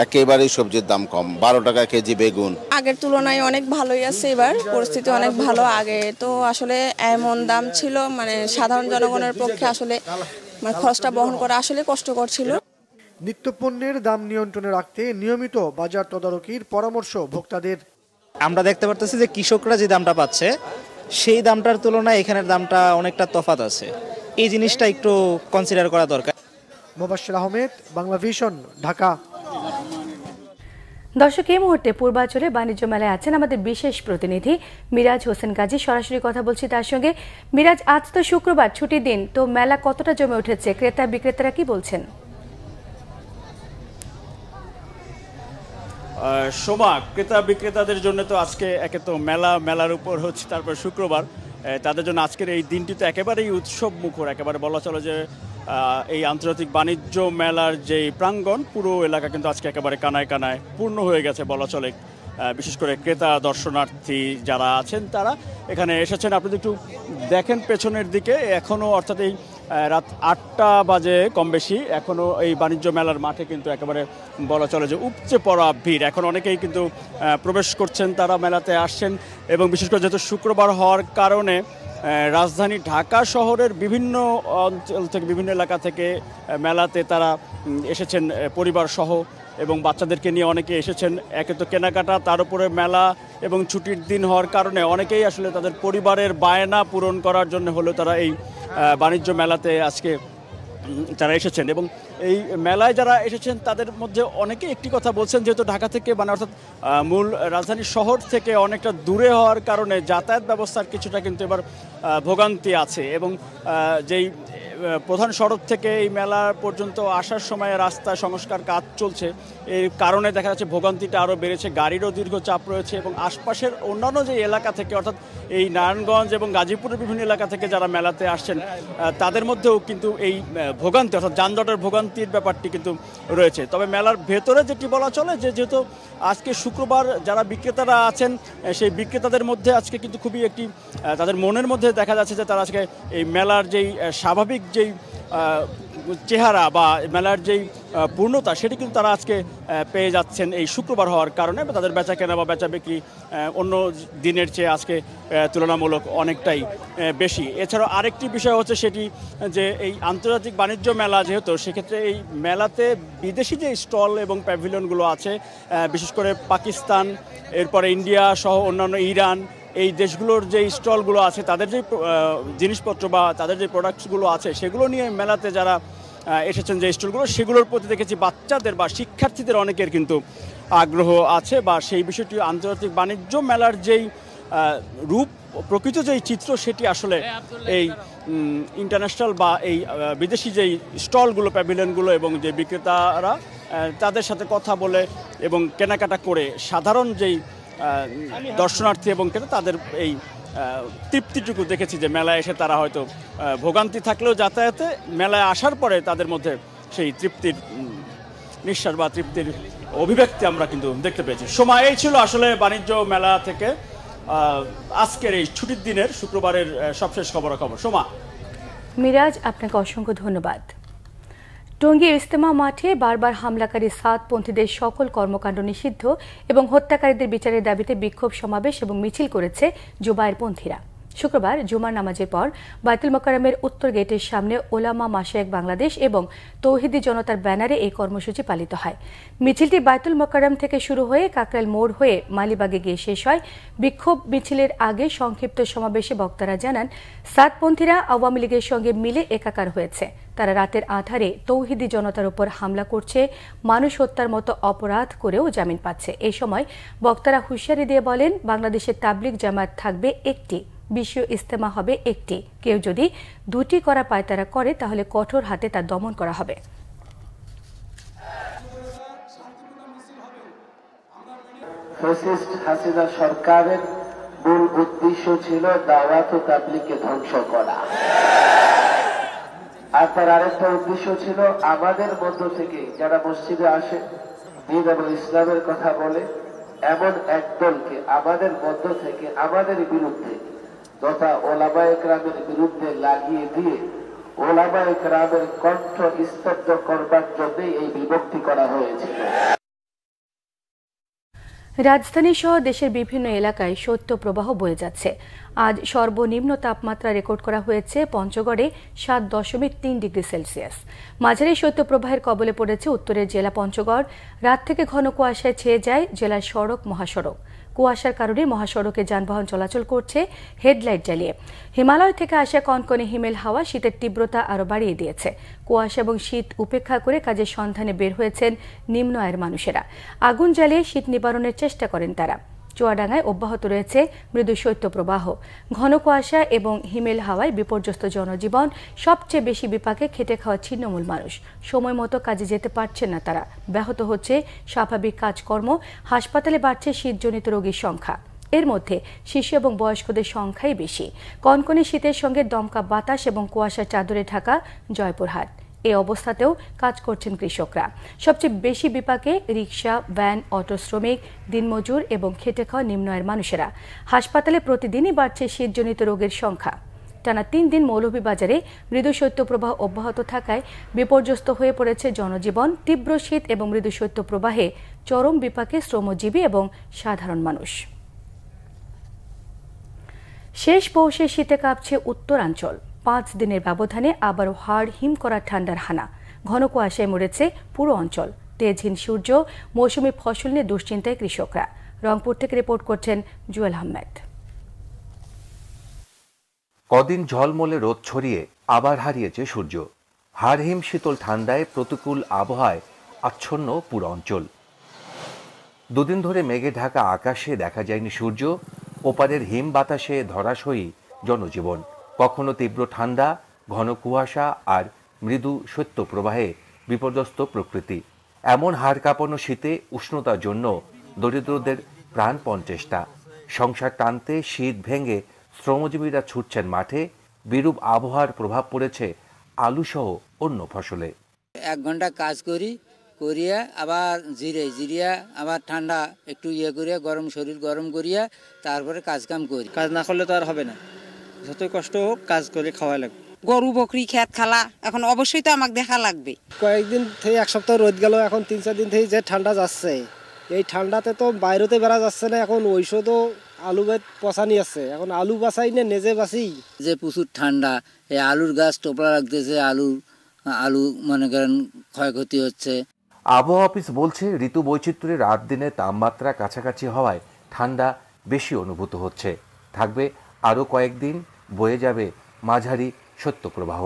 একেবারেই সবজির দাম কম, 12 টাকা কেজি বেগুন। আগের তুলনায় অনেক ভালোই আছে, এবার পরিস্থিতি অনেক ভালো। আগে তো আসলে এমন দাম ছিল, মানে সাধারণ জনগণের পক্ষে আসলে মানে খরচটা বহন করা আসলে কষ্টকর ছিল। নিত্যপণ্যের দাম নিয়ন্ত্রণে রাখতে নিয়মিত বাজার তদারকির পরামর্শ ভোক্তাদের। আমরা দেখতে পারতেছি যে কৃষকরা যে দামটা পাচ্ছে সেই দামটার তুলনায় এখানের দামটা অনেকটা তফাৎ আছে। এই জিনিসটা একটু কনসিডার করা দরকার। মোবাশির আহমেদ, বাংলা ভিশন, ঢাকা। দর্শক, এই মুহূর্তে পূর্বাঞ্চলে বাণিজ্য মেলায় আছেন আমাদের বিশেষ প্রতিনিধি মিরাজ হোসেন গাজী। সরাসরি কথা বলছি তার সঙ্গে। মিরাজ, আজ তো শুক্রবার, ছুটির দিন, তো মেলা কতটা জমে উঠেছে? ক্রেতা বিক্রেতারা কি বলছেন? শোভা, ক্রেতা বিক্রেতাদের জন্য তো আজকে একে তো মেলার উপর হচ্ছে, তারপর শুক্রবার, তাদের জন্য আজকের এই দিনটি তো একেবারেই উৎসব মুখর। একেবারে বলা চলে যে এই আন্তর্জাতিক বাণিজ্য মেলার যে প্রাঙ্গণ, পুরো এলাকা কিন্তু আজকে একেবারে কানায় কানায় পূর্ণ হয়ে গেছে বলা চলে। বিশেষ করে ক্রেতা দর্শনার্থী যারা আছেন তারা এখানে এসেছেন। আপনি একটু দেখেন পেছনের দিকে, এখনও অর্থাৎ এই রাত 8টা বাজে কম বেশি, এখনও এই বাণিজ্য মেলার মাঠে কিন্তু একেবারে বলা চলে যে উপচে পড়া ভিড়। এখন অনেকেই কিন্তু প্রবেশ করছেন, তারা মেলাতে আসছেন। এবং বিশেষ করে যেহেতু শুক্রবার হওয়ার কারণে রাজধানী ঢাকা শহরের বিভিন্ন অঞ্চল থেকে, বিভিন্ন এলাকা থেকে মেলাতে তারা এসেছেন পরিবার সহ, এবং বাচ্চাদেরকে নিয়ে অনেকে এসেছেন। একে তো কেনাকাটা, তার উপরে মেলা এবং ছুটির দিন হওয়ার কারণে অনেকেই আসলে তাদের পরিবারের বায়না পূরণ করার জন্য হলেও তারা এই বাণিজ্য মেলাতে আজকে তারা এসেছেন। এবং এই মেলায় যারা এসেছেন তাদের মধ্যে অনেকে একটি কথা বলছেন, যেহেতু ঢাকা থেকে মানে অর্থাৎ মূল রাজধানী শহর থেকে অনেকটা দূরে হওয়ার কারণে যাতায়াত ব্যবস্থার কিছুটা কিন্তু এবার ভোগান্তি আছে। এবং যেই প্রধান সড়ক থেকে এই মেলা পর্যন্ত আসার সময় রাস্তা সংস্কার কাজ চলছে, এর কারণে দেখা যাচ্ছে ভোগান্তিটা আরও বেড়েছে। গাড়িরও দীর্ঘ চাপ রয়েছে। এবং আশপাশের অন্যান্য যে এলাকা থেকে, অর্থাৎ এই নারায়ণগঞ্জ এবং গাজীপুরের বিভিন্ন এলাকা থেকে যারা মেলাতে আসছেন তাদের মধ্যেও কিন্তু এই ভোগান্তি, অর্থাৎ যানজটের ভোগান্তির ব্যাপারটি কিন্তু রয়েছে। তবে মেলার ভেতরে যেটি বলা চলে যে যেহেতু আজকে শুক্রবার, যারা বিক্রেতারা আছেন সেই বিক্রেতাদের মধ্যে আজকে কিন্তু খুবই একটি তাদের মনের মধ্যে দেখা যাচ্ছে যে তারা আজকে এই মেলার যেই স্বাভাবিক যেই চেহারা বা মেলার যেই পূর্ণতা সেটি কিন্তু তারা আজকে পেয়ে যাচ্ছেন এই শুক্রবার হওয়ার কারণে। তাদের বেচা কেনা বা বেচা বিক্রি অন্য দিনের চেয়ে আজকে তুলনামূলক অনেকটাই বেশি। এছাড়াও আরেকটি বিষয় হচ্ছে সেটি যে এই আন্তর্জাতিক বাণিজ্য মেলা যেহেতু, সেক্ষেত্রে এই মেলাতে বিদেশি যে স্টল এবং প্যাভিলিয়নগুলো আছে, বিশেষ করে পাকিস্তান, এরপরে ইন্ডিয়া সহ অন্যান্য ইরান, এই দেশগুলোর যে স্টলগুলো আছে, তাদের যে জিনিসপত্র বা তাদের যে প্রোডাক্টসগুলো আছে সেগুলো নিয়ে মেলাতে যারা এসেছেন, যে স্টলগুলো, সেগুলোর প্রতি দেখেছি বাচ্চাদের বা শিক্ষার্থীদের অনেকের কিন্তু আগ্রহ আছে, বা সেই বিষয়টি আন্তর্জাতিক বাণিজ্য মেলার যেই রূপ প্রকৃত যেই চিত্র সেটি আসলে এই ইন্টারন্যাশনাল বা এই বিদেশি যেই স্টলগুলো, প্যাভিলিয়নগুলো এবং যে বিক্রেতারা তাদের সাথে কথা বলে এবং কেনাকাটা করে সাধারণ যেই দর্শনার্থী এবং তাদের এই তৃপ্তিটুকু দেখেছি যে মেলায় এসে তারা হয়তো ভোগান্তি থাকলেও যাতায়াতে মেলায় আসার পরে তাদের মধ্যে সেই তৃপ্তির নিঃশ্বাস বা তৃপ্তির অভিব্যক্তি আমরা কিন্তু দেখতে পেয়েছি। সময় এই ছিল আসলে বাণিজ্য মেলা থেকে আজকের এই ছুটির দিনের শুক্রবারের সবশেষ খবরাখবর। সোমা। মিরাজ, আপনাকে অসংখ্য ধন্যবাদ। টঙ্গী ইজতেমা মাঠে বারবার হামলাকারী সাতপন্থীদের সকল কর্মকাণ্ড নিষিদ্ধ এবং হত্যাকারীদের বিচারের দাবিতে বিক্ষোভ সমাবেশ এবং মিছিল করেছে জুবায়েরপন্থীরা। শুক্রবার জুমার নামাজের পর বায়তুল মোকাররমের উত্তর গেটের সামনে ওলামা মাশায়েখ বাংলাদেশ এবং তৌহিদি জনতার ব্যানারে এই কর্মসূচি পালিত হয়। মিছিলটি বায়তুল মোকাররম থেকে শুরু হয়ে কাকরাইল মোড় হয়ে মালিবাগে গিয়ে শেষ হয়। বিক্ষোভ মিছিলের আগে সংক্ষিপ্ত সমাবেশে বক্তারা জানান, সাতপন্থীরা আওয়ামী লীগের সঙ্গে মিলে একাকার হয়েছে। তারা রাতের আধারে তৌহিদি জনতার উপর হামলা করছে, মানুষ হত্যার মতো অপরাধ করেও জামিন পাচ্ছে। এই সময় বক্তারা হুঁশিয়ারি দিয়ে বলেন, বাংলাদেশের তাবলিগ জামায়াত থাকবে একটি, বিশ্ব ইজতেমা হবে একটি। কেউ যদি দুটি করা পায়তারা করে তাহলে কঠোর হাতে তা দমন করা হবে। ফ্যাসিস্ট হাসিনা সরকারের মূল উদ্দেশ্য ছিল দাওয়াত ও তাবলীগকে ধ্বংস করা, আর তার আরেকটা উদ্দেশ্য ছিল আমাদের মধ্য থেকে যারা মসজিদে আসে, দ্বীন এবং ইসলামের কথা বলে, এমন একদলকে আমাদের মধ্য থেকে আমাদের বিরুদ্ধে তথা ওলামায়ে কেরামের বিরুদ্ধে লাগিয়ে দিয়ে ওলামায়ে কেরামের কণ্ঠ স্তব্ধ করবার জন্যই এই বিভক্তি করা হয়েছিল। রাজধানী সহ দেশের বিভিন্ন এলাকায় শৈত্যপ্রবাহ বয়ে যাচ্ছে। আজ সর্বনিম্ন তাপমাত্রা রেকর্ড করা হয়েছে পঞ্চগড়ে 7.3 ডিগ্রি সেলসিয়াস। মাঝারি শৈত্যপ্রবাহের কবলে পড়েছে উত্তরের জেলা পঞ্চগড়। রাত থেকে ঘন কুয়াশায় ছেয়ে যায় জেলার সড়ক মহাসড়ক। কুয়াশার কারণে মহাসড়কে যানবাহন চলাচল করছে হেডলাইট জ্বালিয়ে। হিমালয় থেকে আসা কনকনে হিমেল হাওয়া শীতের তীব্রতা আরও বাড়িয়ে দিয়েছে। কুয়াশা এবং শীত উপেক্ষা করে কাজের সন্ধানে বের হয়েছেন নিম্ন আয়ের মানুষেরা। আগুন জ্বালিয়ে শীত নিবারণের চেষ্টা করেন তারা। চুয়াডাঙ্গায় অব্যাহত রয়েছে মৃদু শৈত্যপ্রবাহ। ঘন কুয়াশা এবং হিমেল হাওয়ায় বিপর্যস্ত জনজীবন। সবচেয়ে বেশি বিপাকে খেটে খাওয়া ছিন্নমূল মানুষ। সময় মতো কাজে যেতে পারছেন না তারা। ব্যাহত হচ্ছে স্বাভাবিক কাজকর্ম। হাসপাতালে বাড়ছে শীতজনিত রোগীর সংখ্যা। এর মধ্যে শিশু এবং বয়স্কদের সংখ্যাই বেশি। কনকনে শীতের সঙ্গে দমকা বাতাস এবং কুয়াশার চাদরে ঢাকা জয়পুরহাট। এই অবস্থাতেও কাজ করছেন কৃষকরা। সবচেয়ে বেশি বিপাকে রিকশা, ভ্যান, অটো শ্রমিক, দিনমজুর এবং খেটে খাওয়া নিম্ন আয়ের মানুষেরা। হাসপাতালে প্রতিদিনই বাড়ছে শীতজনিত রোগের সংখ্যা। টানা 3 দিন মৌলভীবাজারে মৃদু শৈত্যপ্রবাহ অব্যাহত থাকায় বিপর্যস্ত হয়ে পড়েছে জনজীবন। তীব্র শীত এবং মৃদু শৈত্যপ্রবাহে চরম বিপাকে শ্রমজীবী এবং সাধারণ মানুষ। শেষ পৌষে শীতে কাঁপছে উত্তরাঞ্চল। 5 দিনের ব্যবধানে আবারও হাড় হিম করা ঠান্ডার হানা। ঘন কুয়াশায় মরেছে পুরো অঞ্চল। তেজহীন সূর্য, মৌসুমি ফসল নিয়ে দুশ্চিন্তায় কৃষকরা। রংপুর থেকে রিপোর্ট করছেন জুয়েল আহমেদ। কদিন ঝলমলে রোদ ছড়িয়ে আবার হারিয়েছে সূর্য। হাড়হিম শীতল ঠান্ডায় প্রতিকূল আবহাওয়ায় আচ্ছন্ন পুরো অঞ্চল। দুদিন ধরে মেঘে ঢাকা আকাশে দেখা যায়নি সূর্য। ওপারের হিম বাতাসে ধরাশয়ী জনজীবন। কখনো তীব্র ঠান্ডা, ঘন কুয়াশা আর মৃদু শৈত্যপ্রবাহে বিপর্যস্ত প্রকৃতি। এমন হাড় কাঁপানো শীতে উষ্ণতার জন্য দরিদ্রদের প্রাণপণ চেষ্টা। সংসার টানতে শীত ভেঙে শ্রমজীবীরা ছুটছেন মাঠে। বিরূপ আবহাওয়ার প্রভাব পড়েছে আলুসহ অন্য ফসলে। 1 ঘন্টা কাজ করিয়া আবার জিরিয়া আবার ঠান্ডা একটু করিয়া গরম শরীর গরম করিয়া তারপরে কাজ কাম করি। কাজ না করলে তো আর হবে না, যতই কষ্ট হোক কাজ করে খাওয়া লাগবে। গরু বকরি খেত খালা, এখন অবশ্যই তো আমাকে দেখা লাগবে। কয়েকদিন থেকে এক সপ্তাহ রোদ গেল, এখন 3-4 দিন থেকে যে ঠান্ডা যাচ্ছে, এই ঠান্ডাতে তো বাইরেতে বেড়া যাচ্ছে না। এখন ঔষধও আলু পচানি আছে, এখন আলু বাঁচাই না নিজে বাঁচি। যে প্রচুর ঠান্ডা, এই আলুর গাছ টোপলা রাখতেছে, আলু মনে করেন ক্ষয়ক্ষতি হচ্ছে। আবহাওয়া অফিস বলছে ঋতু বৈচিত্র্যের রাত দিনে তাপমাত্রা কাছাকাছি হওয়ায় ঠান্ডা বেশি অনুভূত হচ্ছে। থাকবে আরও কয়েকদিন, বয়ে যাবে মাঝারি শৈত্যপ্রবাহ।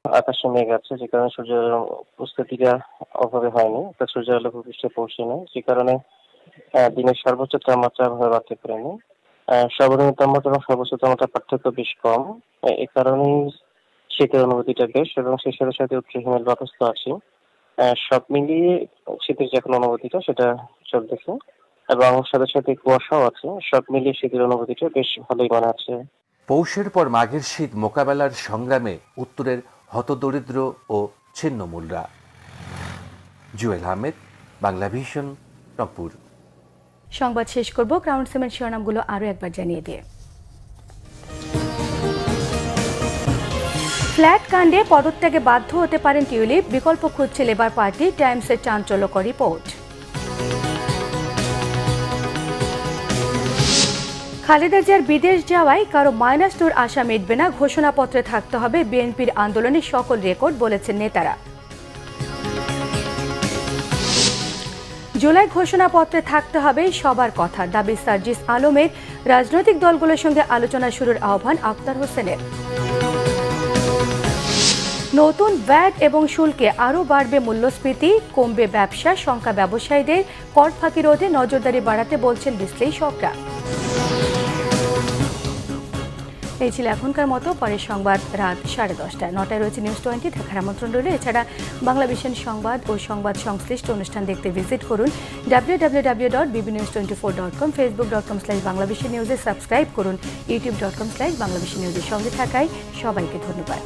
আকাশে মেঘ আছে, যে কারণে সূর্যের উপস্থিতিটা অভাবে হয়নি, সূর্যের আলো ভূপৃষ্ঠে পৌঁছেনি, যে কারণে দিনের সর্বোচ্চ তাপমাত্রা ভাবে বাড়তে পারেনি। সর্বনিম্ন তাপমাত্রা এবং সর্বোচ্চ তাপমাত্রা পার্থক্য বেশ কম, এই কারণেই শীতের অনুভূতিটা বেশ, এবং সেই সাথে সাথে উচ্চ হিমেল বাতাস আছে। সব মিলিয়ে শীতের যে এখন অনুভূতিটা সেটা চলতেছে, এবং সাথে সাথে কুয়াশাও আছে। সব মিলিয়ে শীতের অনুভূতিটা বেশ ভালোই মনে হচ্ছে। পৌষের পর মাঘের শীত মোকাবেলার সংগ্রামে উত্তরের হতদরিদ্র ও ছিন্নমূলরা। জুয়েল আহমেদ, বাংলা ভিশন, রংপুর। সংবাদ শেষ করব ক্রাউন সিমেন্ট শিরোনামগুলো আরও একবার জানিয়ে দিয়ে। ফ্ল্যাট কাণ্ডে পদত্যাগে বাধ্য হতে পারেন টিউলিপ, বিকল্প খুঁজছে লেবার পার্টি, টাইমসের চাঞ্চল্যকর রিপোর্ট। খালেদা জিয়ার বিদেশ যাওয়ায় কারো মাইনাস টুর আশা মিটবে না, ঘোষণাপত্রে থাকতে হবে বিএনপির আন্দোলনের সকল রেকর্ড, বলেছেন নেতারা। জুলাই ঘোষণাপত্রে থাকতে হবে সবার কথা, দাবি সার্জিস আলমের। রাজনৈতিক দলগুলোর সঙ্গে আলোচনা শুরুর আহ্বান আক্তার হোসেনের। নতুন ভ্যাট এবং শুল্কে আরও বাড়বে মূল্যস্ফীতি, কমবে ব্যবসা, শঙ্কা ব্যবসায়ীদের। কর ফাঁকি রোধে নজরদারি বাড়াতে বলছেন বিশ্লেষকরা। এই ছিল এখনকার মতো। পরের সংবাদ রাত 10:30টায়। 9টায় রয়েছে নিউজ 20, দেখার আমন্ত্রণ রইল। এছাড়া বাংলা ভিশন সংবাদ ও সংবাদ সংশ্লিষ্ট অনুষ্ঠান দেখতে ভিজিট করুন www.bbnews24.com, facebook.com/বাংলাভিশন নিউজে সাবস্ক্রাইব করুন, youtube.com/বাংলাভিশন নিউজের সঙ্গে থাকায় সবাইকে ধন্যবাদ।